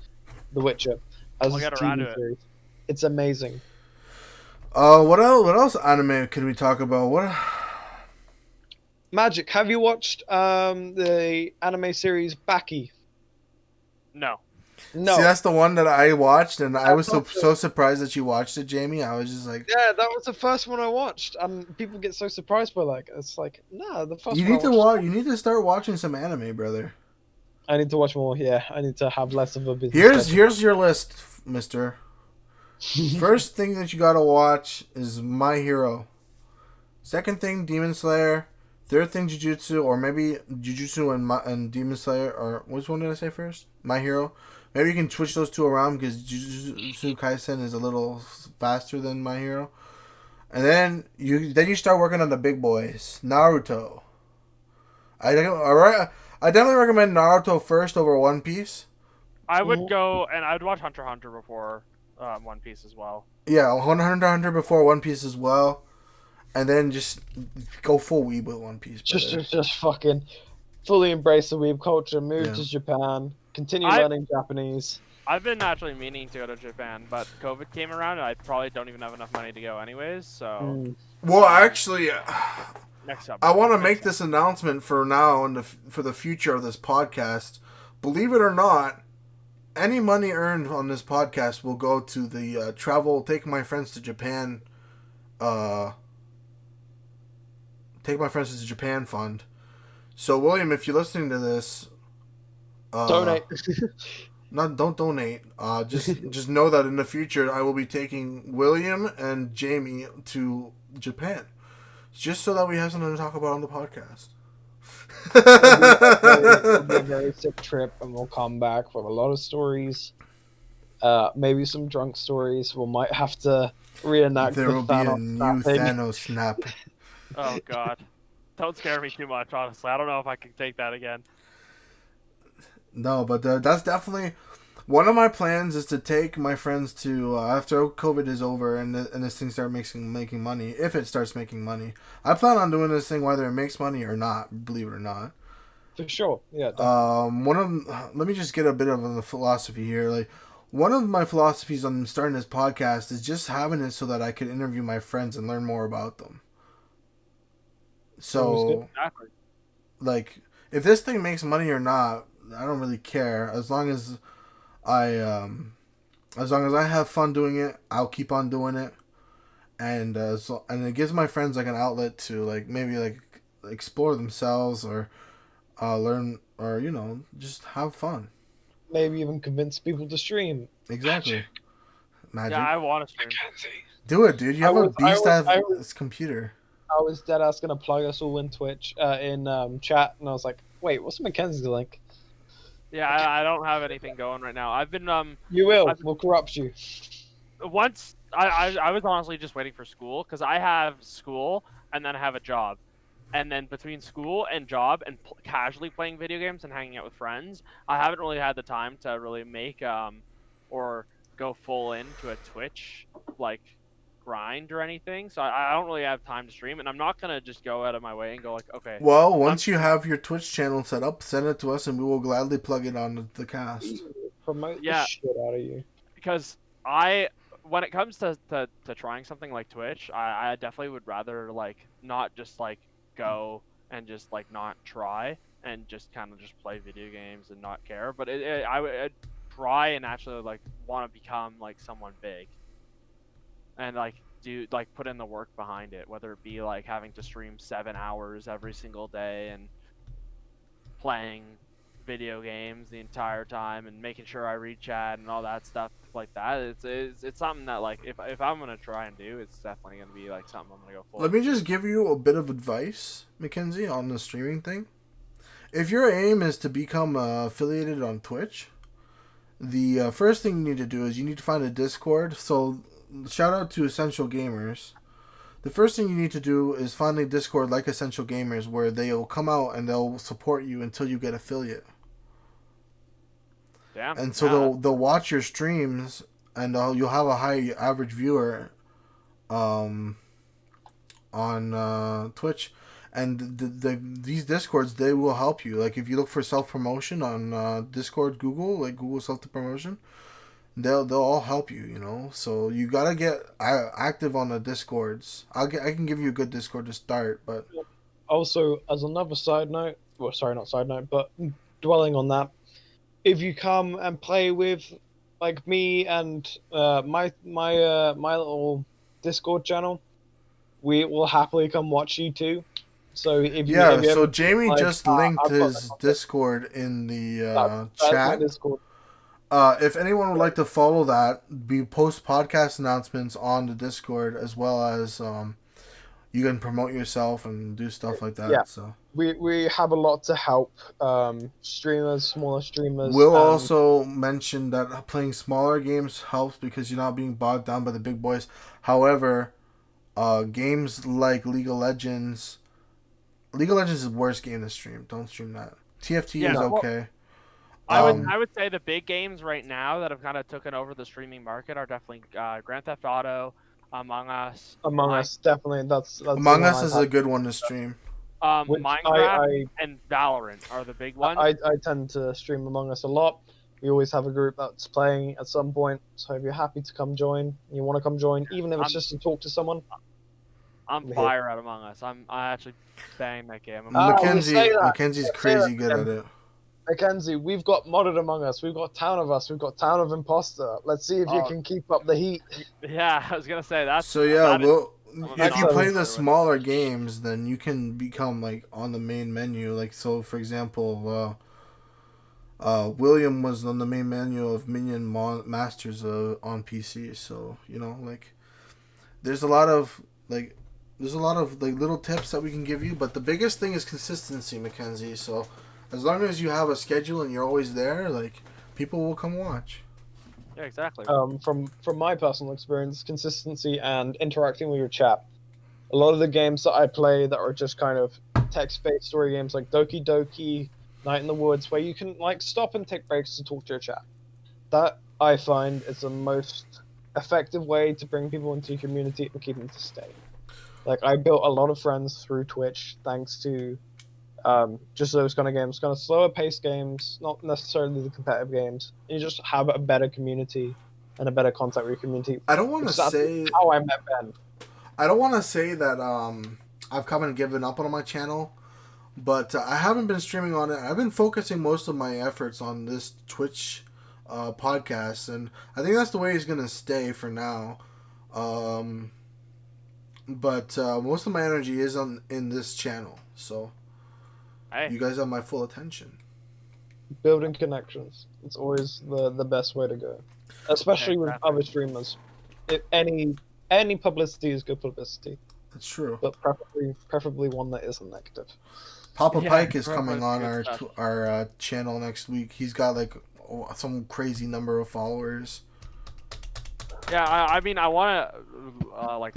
The Witcher as I'll a get around TV to it. series. It's amazing. What else anime could we talk about? What? Magic, have you watched the anime series Baki? No. No. See, that's the one that I watched, and I was so That's so surprised that you watched it, Jamie. I was just like, Yeah, that was the first one I watched, and people get so surprised by it's like, nah, the first you one need I to watched. watch. You need to start watching some anime, brother. I need to watch more. Yeah, I need to have less of a busy. Here's your list, Mister. First thing that you gotta watch is My Hero. Second thing, Demon Slayer. Third thing, Jujutsu, or maybe Jujutsu and Demon Slayer. Or which one did I say first? My Hero. Maybe you can switch those two around because Jujutsu Kaisen is a little faster than My Hero. And then you start working on the big boys. Naruto. I definitely recommend Naruto first over One Piece. I would Mhm. go and I'd watch Hunter x Hunter before One Piece as well. Yeah, 100 before One Piece as well. And then just go full weeb with One Piece. Brother. Just fucking. fully embrace the weeb culture, move Yeah. to Japan, continue I- learning Japanese. I've been actually meaning to go to Japan, but COVID came around, and I probably don't even have enough money to go anyways. So Well, actually, next up, I want to make this announcement for now and for the future of this podcast. Believe it or not, any money earned on this podcast will go to the Take My Friends to Japan fund. So, William, if you're listening to this, Donate. don't donate. Just know that in the future I will be taking William and Jamie to Japan, just so that we have something to talk about on the podcast. It'll be a very sick trip, and we'll come back with a lot of stories. Maybe some drunk stories. We might have to reenact There the will be a Thanos new snapping. Thanos snap. Oh God, don't scare me too much. Honestly, I don't know if I can take that again. No, but that's definitely one of my plans is to take my friends to after COVID is over and this thing start making money. If it starts making money, I plan on doing this thing whether it makes money or not. Believe it or not. For sure, yeah. Definitely. Let me just get a bit of the philosophy here. Like one of my philosophies on starting this podcast is just having it so that I could interview my friends and learn more about them. So, Exactly. like, if this thing makes money or not, I don't really care. As long as I have fun doing it, I'll keep on doing it, and and it gives my friends like an outlet to like maybe like explore themselves or learn or just have fun. Maybe even convince people to stream. Exactly. Magic. Yeah, I want to stream. Do it, dude. You have a beast at I this computer. I was dead ass gonna plug us all in Twitch, in chat, and I was like, wait, what's Mackenzie's link? Yeah, I don't have anything going right now. I've been You will. We'll corrupt you. once I was honestly just waiting for school because I have school and then I have a job, and then between school and job and casually playing video games and hanging out with friends, I haven't really had the time to really make or go full into a Twitch like grind or anything. So I don't really have time to stream, and I'm not gonna just go out of my way and go like, okay. Well, once you have your Twitch channel set up, send it to us and we will gladly plug it on the cast. Promote Yeah. the shit out of you. Because when it comes to trying something like Twitch, I definitely would rather like not just like go and just like not try and just kind of just play video games and not care, but I would try and actually like want to become like someone big and like do like put in the work behind it, whether it be like having to stream 7 hours every single day and playing video games the entire time and making sure I read chat and all that stuff like that. It's something that like if I'm gonna try and do, it's definitely gonna be like something I'm gonna go for. Let me just give you a bit of advice, Mackenzie, on the streaming thing. If your aim is to become affiliated on Twitch, the first thing you need to do is you need to find a Discord. So, shout out to Essential Gamers. The first thing you need to do is find a Discord like Essential Gamers where they'll come out and they'll support you until you get affiliate. Damn. And so they'll watch your streams and you'll have a high average viewer on Twitch. And these Discords, they will help you. Like if you look for self-promotion on Discord, like Google self-promotion, they'll all help you, So you gotta get active on the Discords. I can give you a good Discord to start, but Also, as another side note, well, sorry, not side note, but dwelling on that, if you come and play with like me and my little Discord channel, we will happily come watch you too. So if you so Jamie just linked I've got his that. Discord in the That's my chat. Discord. If anyone would like to follow that, we post podcast announcements on the Discord as well as you can promote yourself and do stuff like that. Yeah. So We have a lot to help streamers, smaller streamers. we'll also mention that playing smaller games helps because you're not being bogged down by the big boys. However, games like League of Legends is the worst game to stream. Don't stream that. TFT is okay. I would say the big games right now that have kind of taken over the streaming market are definitely Grand Theft Auto, Among Us. Among Us, definitely. That's Among Us is a good one to stream. Which Minecraft and Valorant are the big ones. I tend to stream Among Us a lot. We always have a group that's playing at some point. So if you're happy to come join, you want to come join, even if it's just to talk to someone. I'm fire at Among Us. I actually bang that game. Mackenzie's crazy good at it. Mackenzie, we've got modded Among Us. We've got Town of Us. We've got Town of Imposter. Let's see if you can keep up the heat. Yeah, I was gonna say that's. So yeah, if you play the with. smaller games, then you can become like on the main menu. Like so, for example, William was on the main menu of Minion Masters on PC. So like, there's a lot of like little tips that we can give you, but the biggest thing is consistency, Mackenzie. So as long as you have a schedule and you're always there, like people will come watch. Yeah, exactly. From my personal experience, consistency and interacting with your chat. A lot of the games that I play that are just kind of text-based story games like Doki Doki, Night in the Woods, where you can like stop and take breaks to talk to your chat. That I find is the most effective way to bring people into your community and keep them to stay. Like I built a lot of friends through Twitch thanks to just those kind of games, kind of slower paced games, not necessarily the competitive games. You just have a better community and a better contact with your community. I don't want to say how I met Ben. I don't want to say that I've kind of given up on my channel, but I haven't been streaming on it. I've been focusing most of my efforts on this Twitch podcast, and I think that's the way it's gonna stay for now. But most of my energy is in this channel, so you guys have my full attention. Building connections. It's always the best way to go. Especially with other streamers. If any publicity is good publicity. That's true. But preferably one that isn't negative. Papa Pike is coming on our channel next week. He's got like some crazy number of followers. Yeah, I mean, I want to like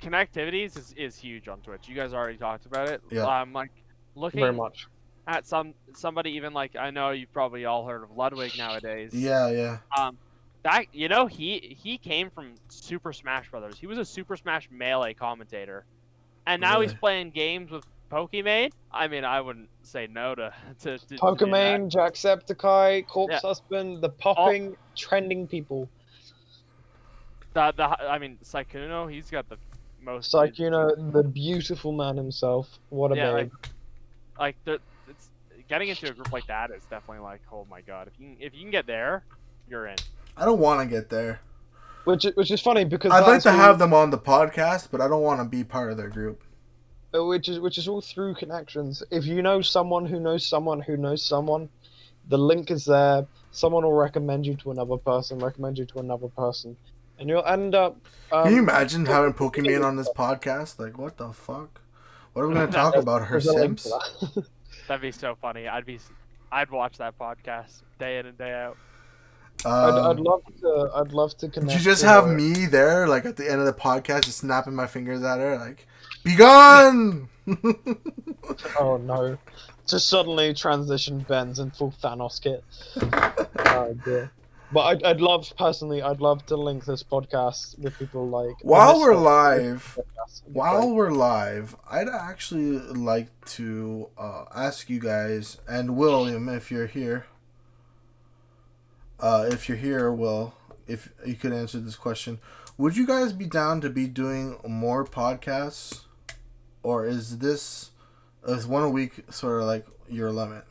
connectivities is huge on Twitch. You guys already talked about it. Yeah. I'm like looking very much at somebody even like I know you've probably all heard of Ludwig nowadays. Yeah. That he came from Super Smash Brothers. He was a Super Smash Melee commentator, and now he's playing games with Pokimane. I mean, I wouldn't say no to Pokimane, Jacksepticeye, Corpse Husband, the popping trending people. I mean, Sykkuno, he's got the most. Sykkuno, the beautiful man himself. What a babe. Like it's getting into a group like that is definitely like, oh my god, if you can get there, you're in. I don't want to get there. Which is funny because I'd like to have them on the podcast, but I don't want to be part of their group. Which is all through connections. If you know someone who knows someone who knows someone, the link is there. Someone will recommend you to another person, and you'll end up. Can you imagine having Pokimane on this podcast? Like, what the fuck? What are we going to talk about? Her Sims? That'd be so funny. I'd watch that podcast day in and day out. I'd love to connect. You just have me there, like at the end of the podcast, just snapping my fingers at her, like, "Be gone!" Oh no! Just suddenly transition Ben's in full Thanos kit. Oh dear. But I'd love to link this podcast with people like. While we're live, I'd actually like to ask you guys, and William, if you're here. Will, if you could answer this question, would you guys be down to be doing more podcasts, or is one a week sort of like your limit?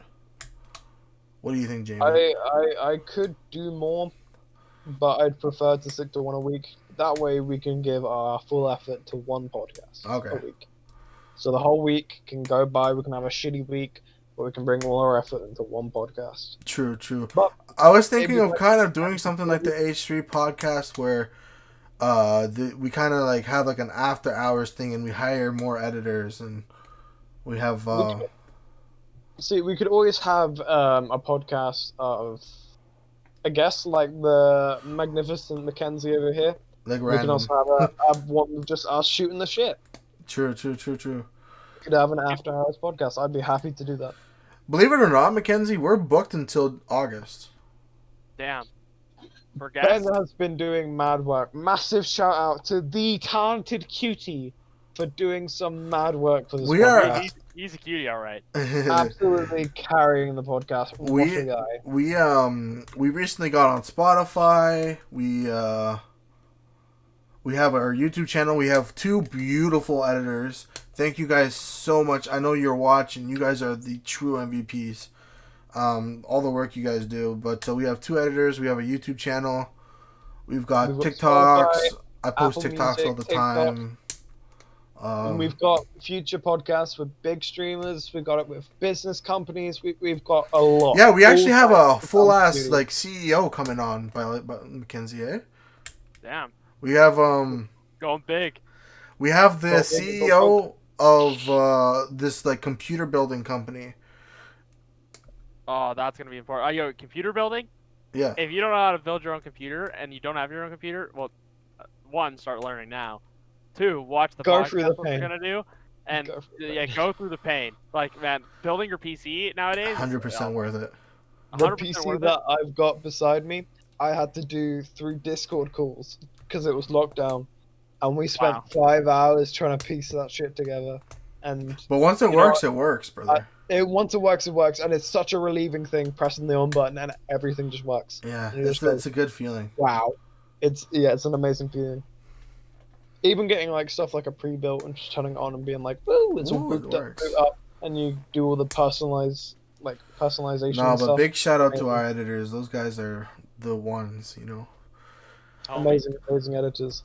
What do you think, Jamie? I could do more, but I'd prefer to stick to one a week. That way we can give our full effort to one podcast a week. So the whole week can go by, we can have a shitty week, but we can bring all our effort into one podcast. True. But I was thinking of kind of doing something like the H3 podcast where we kind of like have like an after hours thing and we hire more editors and we have... we could always have a podcast of, I guess, like the magnificent Mackenzie over here. Like we random. can also have one of just us shooting the shit. True. We could have an after hours podcast. I'd be happy to do that. Believe it or not, Mackenzie, we're booked until August. Damn. Ben has been doing mad work. Massive shout out to the talented cutie, for doing some mad work for this We are- podcast. He's a cutie, all right. Absolutely carrying the podcast. What a guy. We recently got on Spotify. We have our YouTube channel. We have 2 beautiful editors. Thank you guys so much. I know you're watching. You guys are the true MVPs. All the work you guys do. But we have 2 editors. We have a YouTube channel. We've got TikToks. Spotify, I post Apple TikToks Music, all the TikTok. time. And we've got future podcasts with big streamers. We've got it with business companies. We've got a lot. Yeah, we actually have a All full ass opportunities. like CEO coming on by Mackenzie, eh? Damn, We have going big. we have the Go big, CEO of this like computer building company. Oh, that's gonna be important. Yo, computer building. Yeah. If you don't know how to build your own computer and you don't have your own computer, well, 1, start learning now. 2, watch the Go podcast through the what we're pain. gonna do, and Go through the yeah, pain. go through the pain. Like, man, building your PC nowadays. 100% worth it. The 100% PC worth it. that I've got beside me, I had to do through Discord calls because it was lockdown, and we spent Wow. 5 hours trying to piece that shit together. And But once it You know works, it works, brother. once it works, and it's such a relieving thing pressing the on button and everything just works. Yeah, you it's just go- a good feeling. Wow, it's an amazing feeling. Even getting like stuff like a pre-built and just turning it on and being like, "Woo, it's all Ooh, it booped up, works. boot up," and you do all the personalization No, and but stuff. big shout out to our editors. Those guys are the ones, you know. Amazing editors.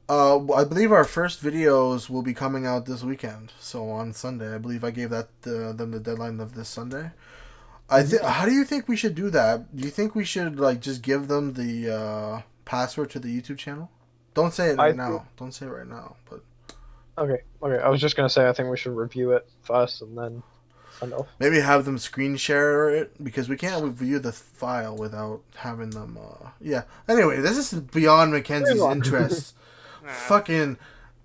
I believe our first videos will be coming out this weekend. So on Sunday, I believe I gave them the deadline of this Sunday. How do you think we should do that? Do you think we should like just give them the password to the YouTube channel? Don't say it right now. Don't say it right now. But Okay. I was just gonna say I think we should review it first and then send it off. maybe have them screen share it because we can't review the file without having them. Yeah. Anyway, this is beyond Mackenzie's Move on. interests. Nah. Fucking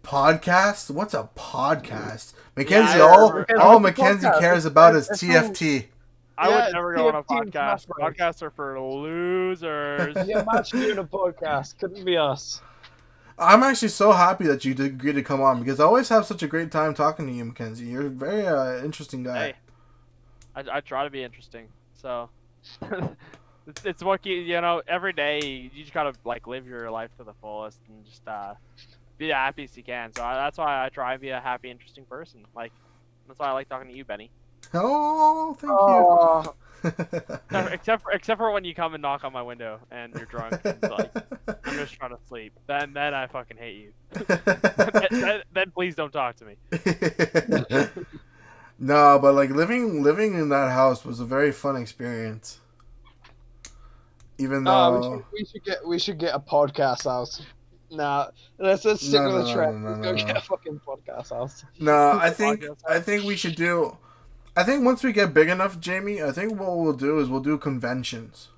podcast? What's a podcast? Mackenzie, I all remember. Mackenzie Podcast. cares about is It's TFT. I Yeah, would never go on a TFT and podcast. Smash Bros. Podcasts are for losers. Yeah, match doing a podcast couldn't be us. I'm actually so happy that you did agree to come on because I always have such a great time talking to you, Mackenzie. You're a very interesting guy. Hey, I try to be interesting. So it's what you know. Every day you just gotta like live your life to the fullest and just be the happiest you can. So that's why I try and be a happy, interesting person. Like that's why I like talking to you, Benny. Oh, thank Oh, you. Except for when you come and knock on my window and you're drunk and like I'm just trying to sleep. Then I fucking hate you. then please don't talk to me. No, but like living in that house was a very fun experience. Even though we should get a podcast house. Nah, let's stick No, with no, the no, trend. no, no, Let's go no, get no. a fucking podcast house. no, I think we should do. I think once we get big enough, Jamie, I think what we'll do is we'll do conventions.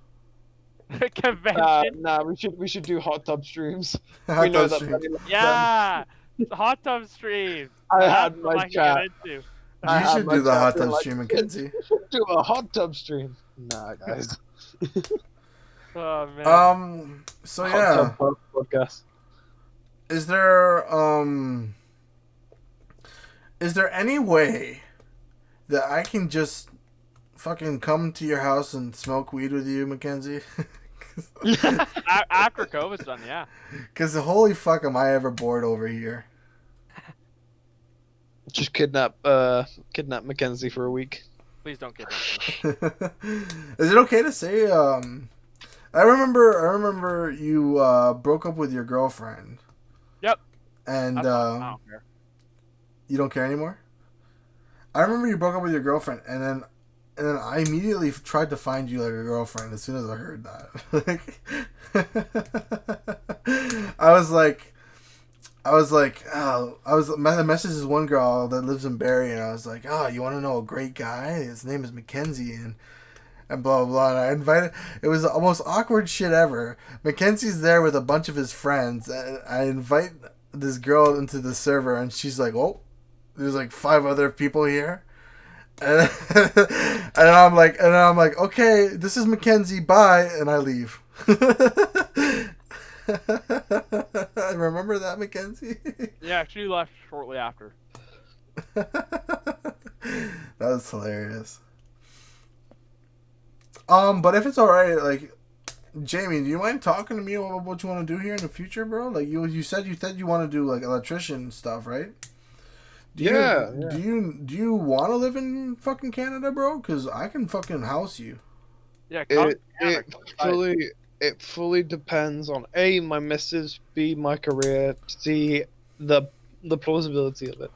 Convention. Nah, we should do hot tub streams. Hot we know tub that. stream. Benny loves them. Yeah, the hot tub stream. I That's had what my I can chat. get into. I You had should my do the chat hot being tub like, stream, Mackenzie. Do a hot tub stream. Nah, guys. Oh man. So Hot yeah, tub podcast. is there any way that I can just fucking come to your house and smoke weed with you, Mackenzie? After COVID's done, yeah. Because holy fuck, am I ever bored over here? Just kidnap Mackenzie for a week. Please don't get me. Is it okay to say? I remember you broke up with your girlfriend. Yep. And I don't care. you don't care anymore. I remember you broke up with your girlfriend, and then I immediately tried to find you like a girlfriend as soon as I heard that. I was like, I messaged this one girl that lives in Barrie, and I was like, oh, you want to know a great guy? His name is Mackenzie, and blah, blah, blah. And I invited, it was the most awkward shit ever. Mackenzie's there with a bunch of his friends, and I invite this girl into the server, and she's like, oh, there's like 5 other people here. And, and I'm like, okay, this is Mackenzie, bye, and I leave. Remember that, Mackenzie? Yeah, she left shortly after. That was hilarious. But if it's alright, like, Jamie, do you mind talking to me about what you want to do here in the future, bro? Like, you said you want to do like electrician stuff, right? Yeah. Do you want to live in fucking Canada, bro? Because I can fucking house you. Yeah, come It fully depends on A, my missus, B, my career, C, the plausibility of it.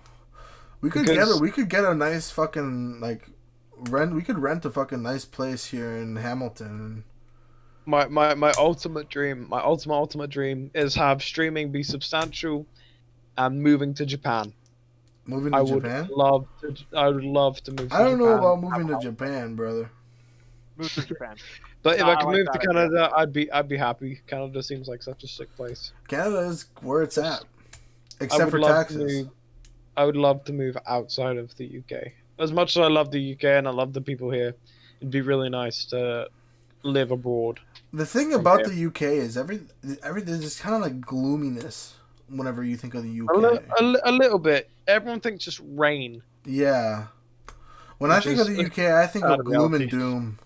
We could Because- get a nice fucking like rent. We could rent a fucking nice place here in Hamilton. My ultimate dream is have streaming be substantial and moving to Japan. Moving to Japan. I would love to move to I don't know Japan. about moving to Japan, brother. move to Japan. But if No, I I could like move that to idea. Canada, I'd be happy. Canada seems like such a sick place. Canada is where it's at, I except would for love to taxes. move. I would love to move outside of the UK. As much as I love the UK and I love the people here, it'd be really nice to live abroad. The thing about the UK is there's just kind of like gloominess whenever you think of the UK. A little bit. Everyone thinks just rain. Yeah. When I Which think is of the UK, I think sad of gloom and reality. doom.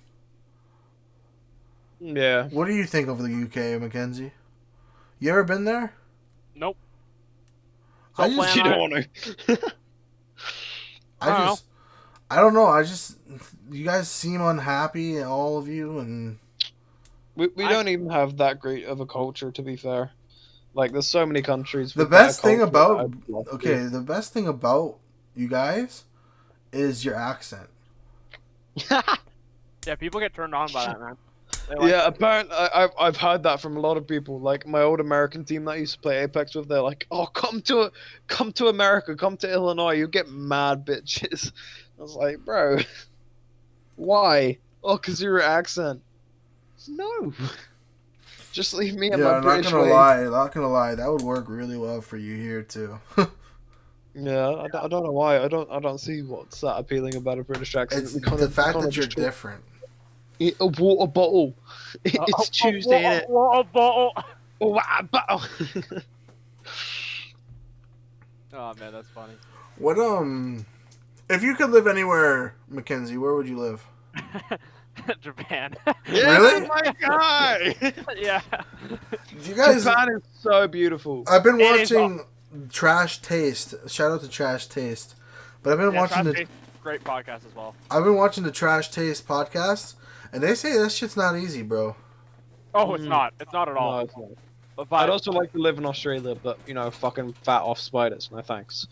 Yeah. What do you think of the UK, Mackenzie? You ever been there? Nope. I So just, plan You on- don't want to. I don't know. You guys seem unhappy, all of you, and We don't even have that great of a culture, to be fair. Like, there's so many countries. the with better best thing culture about that I'd love to okay, do. the best thing about you guys is your accent. Yeah, people get turned on by that, man. They like Yeah, apparently I've heard that from a lot of people. Like my old American team that I used to play Apex with, they're like, "Oh, come to America, come to Illinois, you get mad bitches." I was like, "Bro, why? Oh, cause your accent." No, just leave me in Yeah, my I'm not British gonna way. lie. Not gonna lie. That would work really well for you here too. Yeah, I don't know why. I don't see what's that appealing about a British accent. It's We kinda- the fact kinda that you're just talk- different. Eat a water bottle. It's Tuesday, innit? Oh, A water bottle. oh man, that's funny. What if you could live anywhere, Mackenzie, where would you live? Japan. Yeah, Really? my guy. Yeah. You guys, Japan is so beautiful. I've been It is watching Trash Taste. Shout out to Trash Taste. But I've been Yeah, watching Trash the Taste, great podcast as well. the Trash Taste podcast, and they say that shit's not easy, bro. Oh, it's not. It's not at all. No, it's not. But I'd also like to live in Australia, but fucking fat off spiders. No thanks.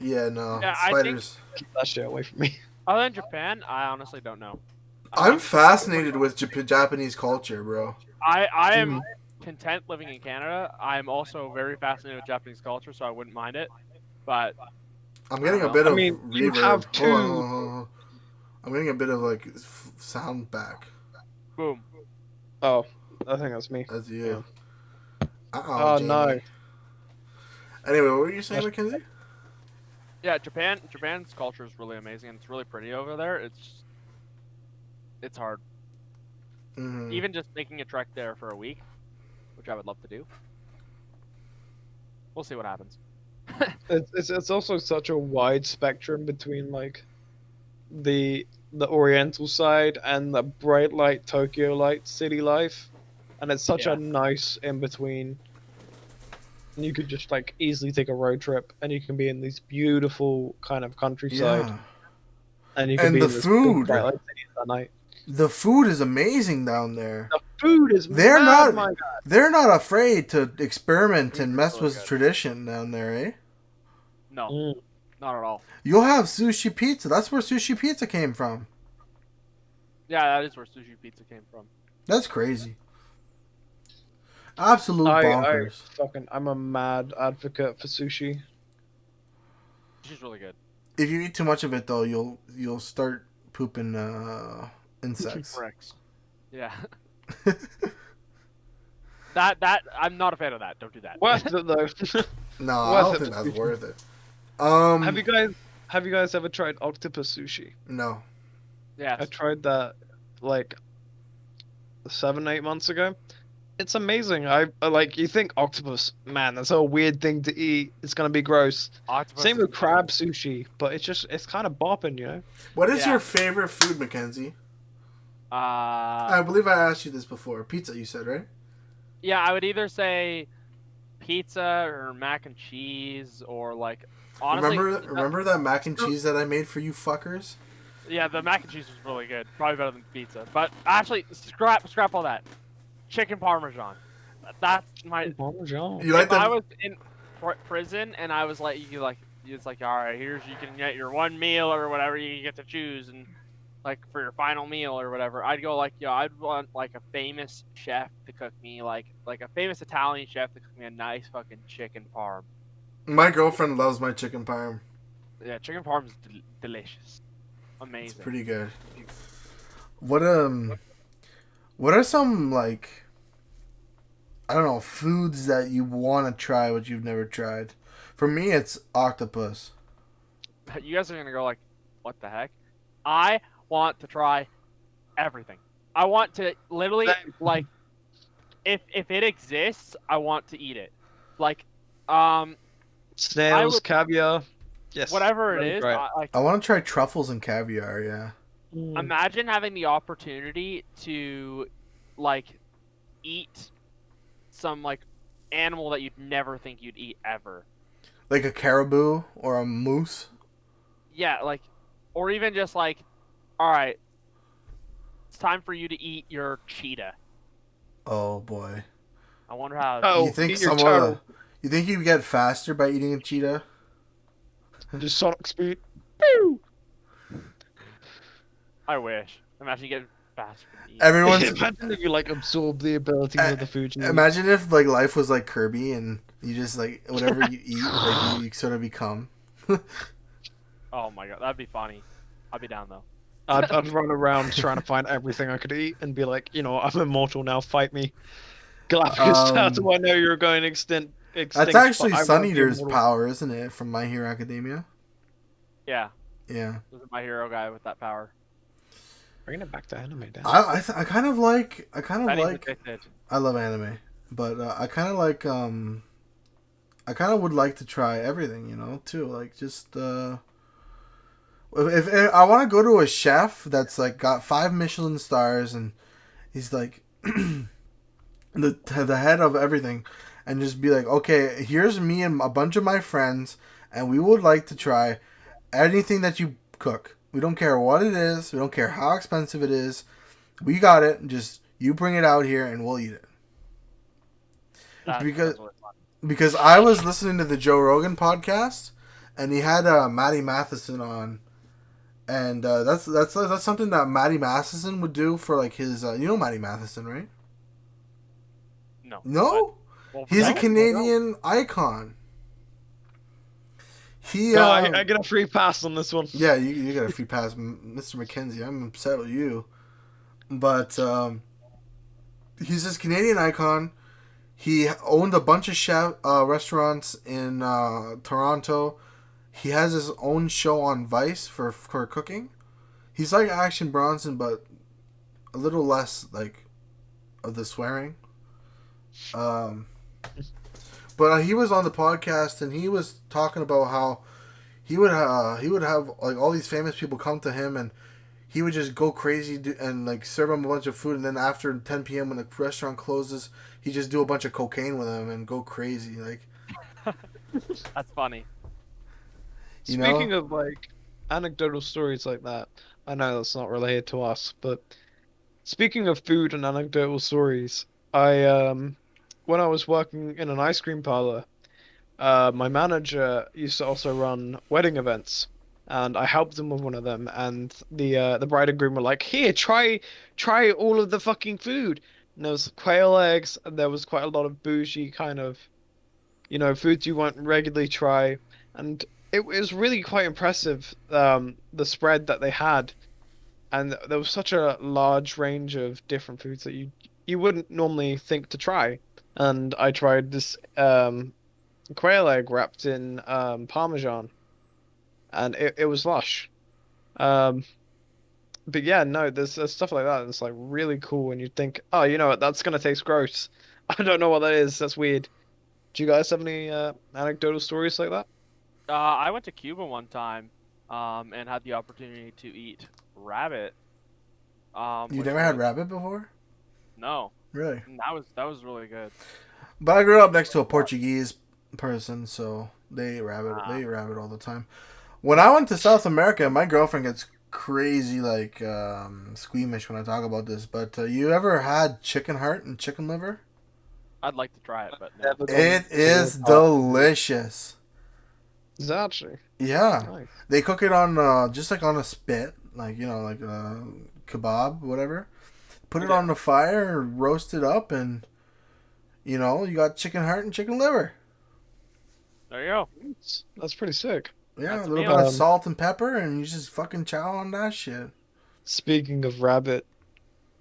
Yeah, no, Yeah, I think- spiders. Keep that shit away from me. other than Japan, I honestly don't know. I'm fascinated with Japanese culture, bro. I am content living in Canada. I'm also very fascinated with Japanese culture, so I wouldn't mind it. But I'm getting a bit I of mean, you reverb. have Hold on, two- hold on, hold on. I'm getting a bit of like sound back. boom. Oh, I think that's me. That's you. Oh, Jamie. no. Anyway, what were you saying, Mackenzie? Yeah, Japan's culture is really amazing, and it's really pretty over there. It's hard. Mhm. Even just making a trek there for a week, which I would love to do. We'll see what happens. It's also such a wide spectrum between like the Oriental side and the bright light Tokyo light city life, and it's such Yeah. a nice in between. And you could just like easily take a road trip, and you can be in these beautiful kind of countryside, Yeah. and you can And be the in this food. bright light cities at night. The food is amazing down there. The food is They're mad, not- my They're not afraid to experiment and It's mess really with good. tradition down there, eh? No, Mm. not at all. You'll have sushi pizza. That's where sushi pizza came from. Yeah, that is where sushi pizza came from. That's crazy. Absolute I bonkers. I'm a mad advocate for sushi. Sushi's really good. If you eat too much of it, though, you'll start pooping insects. Bricks. Yeah. That I'm not a fan of that. Don't do that. Worth it though. No, I Worth don't it think for that's sushi. worth it. Have you guys ever tried octopus sushi? No. Yes. I tried that like 7-8 months ago. it's amazing. I like you think octopus, man, that's a weird thing to eat. It's gonna be gross. Octopus Same is with crab amazing. sushi, but it's kind of bopping, you know. What is Yeah. your favorite food, Mackenzie? Uh, I believe I asked you this before. Pizza, you said, right? yeah, I would either say pizza or mac and cheese or like honestly, Remember that mac and cheese that I made for you fuckers? yeah, the mac and cheese was really good. Probably better than pizza. But actually, scrap all that. Chicken parmesan. That's my. Parmesan. You like If I the was in prison and I was like, it's like, all right, here's you can get your one meal or whatever you get to choose, and like for your final meal or whatever, I'd go like, I'd want like a famous chef to cook me like a famous Italian chef to cook me a nice fucking chicken parm. my girlfriend loves my chicken parm. Yeah, chicken parm's delicious, It's amazing. pretty good. What what are some like I don't know foods that you want to try but you've never tried? For me, it's octopus. You guys are gonna go like, what the heck? I want to try everything. I want to literally like, if it exists, I want to eat it. Like, I Snails, would caviar. Yes. whatever it Really is. great. Like, I want to try truffles and caviar. Yeah, imagine having the opportunity to like eat some like animal that you'd never think you'd eat ever. like a caribou or a moose. Yeah, like, or even just like, all right, it's time for you to eat your cheetah. Oh boy. I wonder how. Oh, You think eat your some of turtle. you think you get faster by eating a cheetah? Just Sonic speed. Pew! I wish. Imagine you get fast. Everyone's Imagine if you like absorb the abilities of the food you eat. imagine if like life was like Kirby and you just like whatever you eat like you sort of become. Oh my god, that'd be funny. I'd be down though. I'd run around trying to find everything I could eat and be like, I'm immortal now, fight me. Galapagos, how do I know you're going extinct? That's actually but I Sun won't be Eater's immortal? power, isn't it? From My Hero Academia. Yeah, Yeah, this is my hero guy with that power. Bringing it back to anime, Dan. I kind of like Benny's addicted. I love anime, but I kind of like I kind of would like to try everything, too. Like just if I want to go to a chef that's like got 5 Michelin stars and he's like the head of everything, and just be like, okay, here's me and a bunch of my friends, and we would like to try anything that you cook. We don't care what it is. We don't care how expensive it is. We got it. Just you bring it out here and we'll eat it. Because Really fun. because I was listening to the Joe Rogan podcast, and he had Maddie Matheson on, and that's something that Maddie Matheson would do for like his Maddie Matheson, right? No. No, Well, he's a no. Canadian icon. He No, I get a free pass on this one. yeah, you got a free pass, Mr. Mackenzie. I'm upset with you, but he's this Canadian icon. He owned a bunch of chef restaurants in Toronto. He has his own show on Vice for cooking. He's like Action Bronson, but a little less like of the swearing. But he was on the podcast and he was talking about how he would have like all these famous people come to him and he would just go crazy and like serve them a bunch of food, and then after 10 p.m. when the restaurant closes, he just do a bunch of cocaine with them and go crazy like. That's funny. Speaking of like anecdotal stories like that, I know that's not related to us, but speaking of food and anecdotal stories, I when I was working in an ice cream parlor, my manager used to also run wedding events, and I helped them with one of them. And the bride and groom were like, "Here, try all of the fucking food." And there was quail eggs, and there was quite a lot of bougie kind of, foods you won't regularly try, and it was really quite impressive. The spread that they had, and there was such a large range of different foods that you wouldn't normally think to try. And I tried this quail egg wrapped in Parmesan, and it was lush. Um, but yeah, no, there's stuff like that that's like really cool, and you think, oh, you know what, that's gonna taste gross, I don't know what that is. That's weird. Do you guys have any anecdotal stories like that? I went to Cuba one time, and had the opportunity to eat rabbit. You Which never had was rabbit before? no, Really? and that was really good. But I grew up next to a Portuguese person, so they eat rabbit. Ah, They eat rabbit all the time. When I went to South America, my girlfriend gets crazy, like squeamish when I talk about this. But you ever had chicken heart and chicken liver? I'd like to try it, but no. Never gone It to is the delicious. Is that actually Yeah, nice? they cook it on just like on a spit, like like a kebab, whatever. Put it Yeah. on the fire, roast it up, and you got chicken heart and chicken liver. There you go. That's pretty sick. Yeah, That's a a little meal. bit of salt and pepper, and you just fucking chow on that shit. Speaking of rabbit,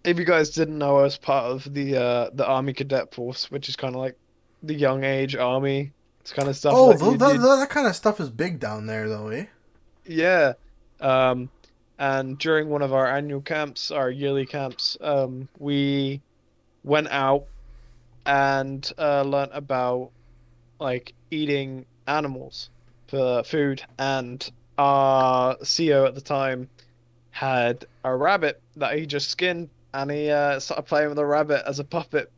if you guys didn't know, I was part of the Army Cadet Force, which is kind of like the young age army. It's kind of stuff Oh, that you did. that kind of stuff is big down there, though, eh? Yeah. Um, and during one of our annual camps, our yearly camps, we went out and learnt about like eating animals for food. And our CO at the time had a rabbit that he just skinned, and he started playing with the rabbit as a puppet.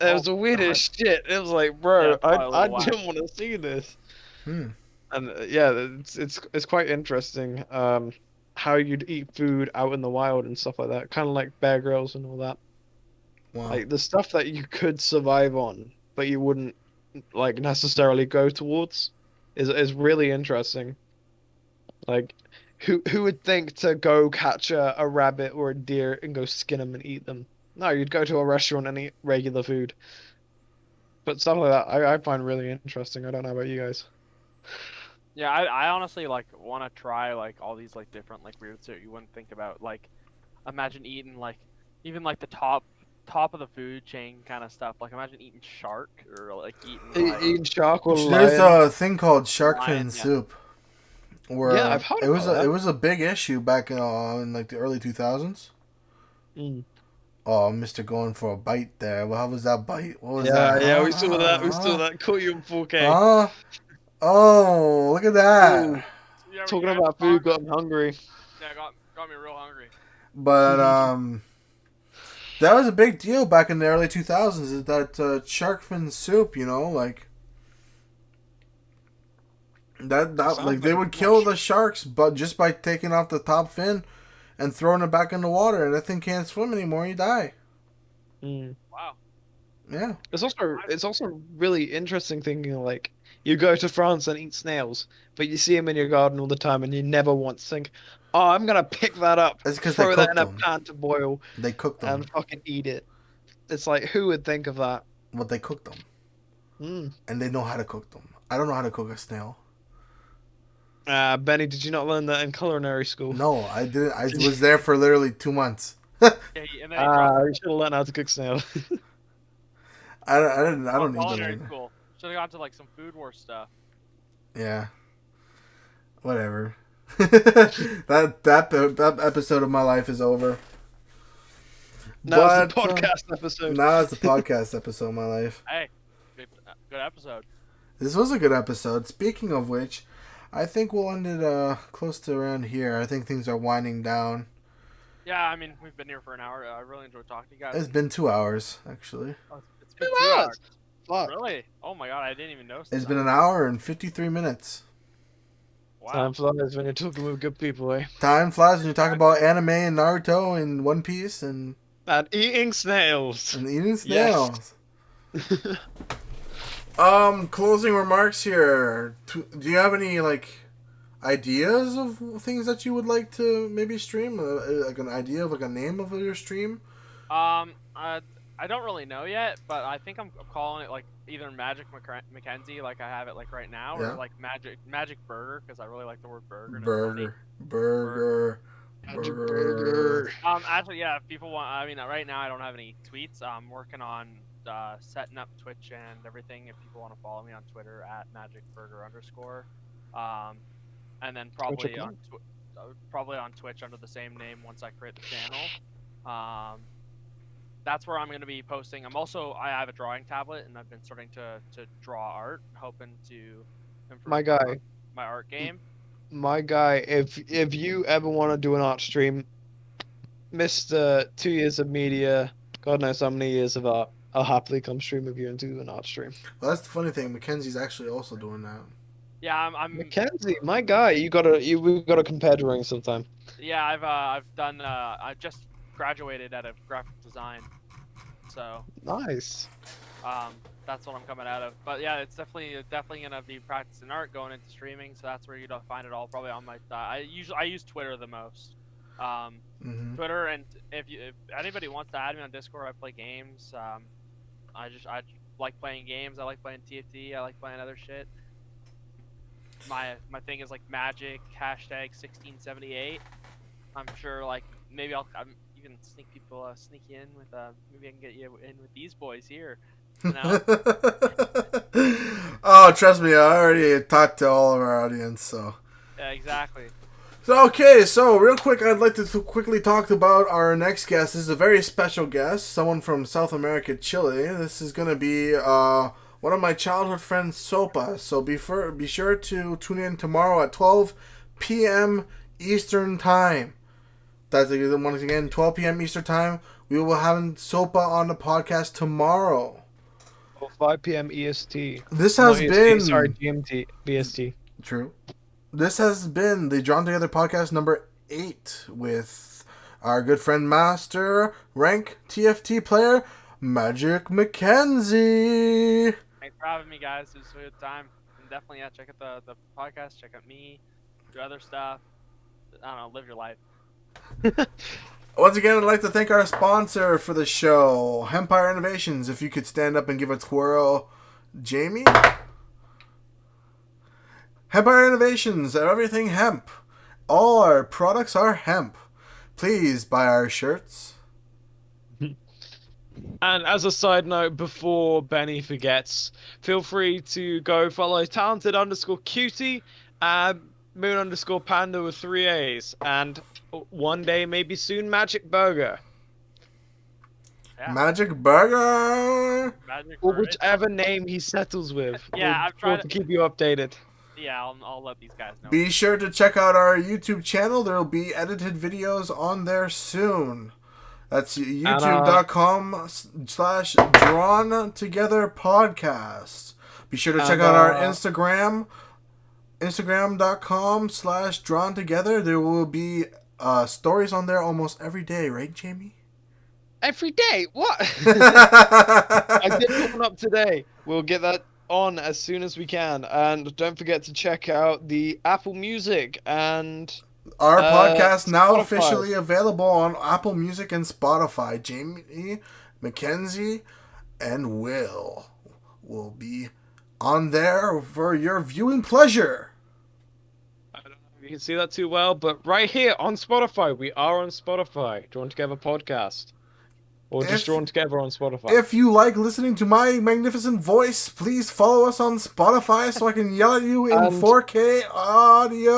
It was Oh the my God. weirdest shit. It was like, Yeah, bro, it's probably a I little whack. didn't want to see this. Hmm. And yeah, it's quite interesting. How you'd eat food out in the wild and stuff like that, kind of like Bear Grylls and all that. Wow. Like the stuff that you could survive on, but you wouldn't like necessarily go towards, is really interesting. Like, who would think to go catch a rabbit or a deer and go skin them and eat them? No, you'd go to a restaurant and eat regular food. But stuff like that, I find really interesting. I don't know about you guys. Yeah, I honestly like want to try like all these like different like weird shit you wouldn't think about. Like, imagine eating like even like the top of the food chain kind of stuff. Like, imagine eating shark or like eating like Eating shark or There's lion. a thing called shark lion. fin Yeah. soup, Yeah, where I've heard it was about it that. was a big issue back in like the early 2000s. Mm. Oh, Mister going for a bite there. Well, how was that bite? What was Yeah, that? yeah, Huh? we saw that. We saw Huh? that. Caught you in 4K. Huh? Oh, look at that. Oh, Yeah, talking yeah, about food got me hungry. yeah, got me real hungry. But that was a big deal back in the early 2000s. Is that shark fin soup? Like that Sounds like they like would a kill much. the sharks, but just by taking off the top fin and throwing it back in the water, and that thing can't swim anymore. You die. Mm. Wow. Yeah. It's also really interesting thinking like you go to France and eat snails, but you see them in your garden all the time, and you never once think, "Oh, I'm gonna pick that up, It's because they throw that cooked in a them. pan to boil, They cooked them. and fucking eat it." It's like, who would think of that? What they cooked them, Mm. and they know how to cook them. I don't know how to cook a snail. Benny, did you not learn that in culinary school? No, I didn't. I Did you- was there for literally 2 months. Yeah, and then he dropped You should have learned how to cook snail. I didn't. I out don't of need to culinary learn. school. Should have gone to like some food war stuff. Yeah. Whatever. that episode of my life is over. Now it's the But podcast episode. now it's the podcast episode of my life. Hey, good episode. This was a good episode. Speaking of which, I think we'll end it close to around here. I think things are winding down. Yeah, I mean we've been here for an hour. I really enjoyed talking to you guys. It's been 2 hours actually. Oh, it's been 2 2 hours. hours. Fuck. Really? Oh my god, I didn't even notice. It's that. been an hour and 53 minutes. Wow. Time flies when you're talking with good people, eh? Time flies when you talk about anime and Naruto and One Piece and And eating snails. eating Yes. snails. Closing remarks here. Do you have any ideas of things that you would like to maybe stream? Like an idea of like a name of your stream? I don't really know yet, but I think I'm calling it like either MagicMackenzie, like I have it like right now, Yeah. or like Magic Burger, because I really like the word burger. And it's Burger. Magic burger. funny. Actually, yeah. If people want, I mean, right now I don't have any tweets. I'm working on setting up Twitch and everything. If people want to follow me on Twitter at @magicburger_, and then probably probably on Twitch under the same name once I create the channel. that's where I'm going to be posting. I have a drawing tablet, and I've been starting to draw art, hoping to improve My guy, my art game. my guy. If you ever want to do an art stream, Mr. 2 years of media, God knows how many years of art, I'll happily come stream with you and do an art stream. Well, that's the funny thing. Mackenzie's actually also doing that. Yeah, I'm Mackenzie, my guy, we gotta compare drawings sometime. yeah, I've done I just graduated out of graphic design. So, Nice. that's what I'm coming out of. But yeah, it's definitely gonna be practicing art going into streaming. So that's where you'll find it all probably on my. I use Twitter the most. Twitter, and if anybody wants to add me on Discord, I play games. I like playing games. I like playing TFT. I like playing other shit. My thing is like Magic #1678. I'm sure like maybe you can sneak you in with maybe I can get you in with these boys here. You know? Oh, trust me, I already talked to all of our audience, so. Yeah, exactly. So, okay, so real quick, I'd like to quickly talk about our next guest. This is a very special guest, someone from South America, Chile. This is going to be one of my childhood friends, Sopa. So be sure to tune in tomorrow at 12 p.m. Eastern Time. That's once again 12 p.m. Eastern Time. We will have Sopa on the podcast tomorrow. 5 p.m. EST. This has been GMT, BST. True. This has been the Drawn Together podcast number 8 with our good friend Master Rank TFT player MagicMackenzie. Thanks for having me, guys. It was a good time. And definitely, yeah, check out the podcast. Check out me. Do other stuff. I don't know. Live your life. Once again, I'd like to thank our sponsor for the show, Hempire Innovations. If you could stand up and give a twirl, Jamie. Hempire Innovations, everything hemp. All our products are hemp. Please buy our shirts. And as a side note, before Benny forgets, feel free to go follow talented_cutie, moon_panda with 3 A's, and one day, maybe soon, Magic Burger. Yeah. Magic Burger. Or whichever name he settles with. Yeah, I've tried to keep you updated. Yeah, I'll let these guys know. Be sure to check out our YouTube channel. There will be edited videos on there soon. That's youtube.com/Drawn Together Podcast. Be sure to check out our Instagram. Instagram.com/Drawn Together. There will be stories on there almost every day, right, Jamie? Every day? What? I did one up today. We'll get that on as soon as we can. And don't forget to check out the Apple Music and our podcast now Spotify. Officially available on Apple Music and Spotify. Jamie, Mackenzie, and Will be on there for your viewing pleasure. I don't know if you can see that too well, but right here on Spotify, we are on Spotify. Drawn Together Podcast. Or just Drawn Together on Spotify. If you like listening to my magnificent voice, please follow us on Spotify so I can yell at you in 4K audio.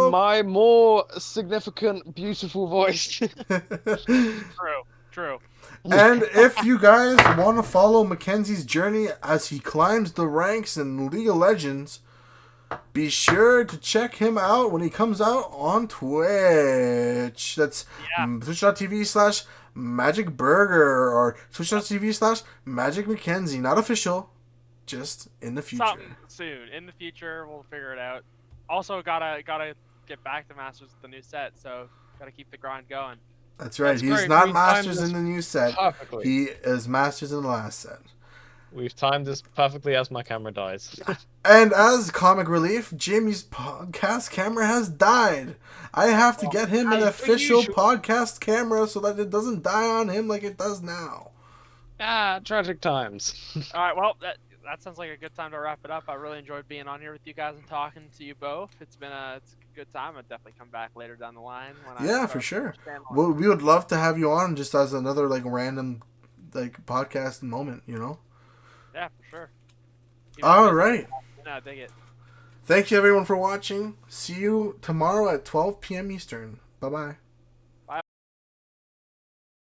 And my more significant, beautiful voice. True. And if you guys want to follow Mackenzie's journey as he climbs the ranks in League of Legends, be sure to check him out when he comes out on Twitch. That's twitch.tv/MagicBurger or twitch.tv/MagicMackenzie. Not official, just in the future. Something soon. In the future, we'll figure it out. Also, gotta get back to Masters with the new set, so gotta keep the grind going. That's right. He's not Masters in the new set. Perfectly. He is Masters in the last set. We've timed this perfectly as my camera dies. And as comic relief, Jamie's podcast camera has died. I have to get him an official podcast camera so that it doesn't die on him like it does now. Tragic times. All right, well, that sounds like a good time to wrap it up. I really enjoyed being on here with you guys and talking to you both. It's a good time. I'd definitely come back later down the line. For sure. Well, we would love to have you on just as another random podcast moment, you know? Yeah, for sure. All right. No, dig it. Thank you, everyone, for watching. See you tomorrow at 12 p.m. Eastern. Bye-bye.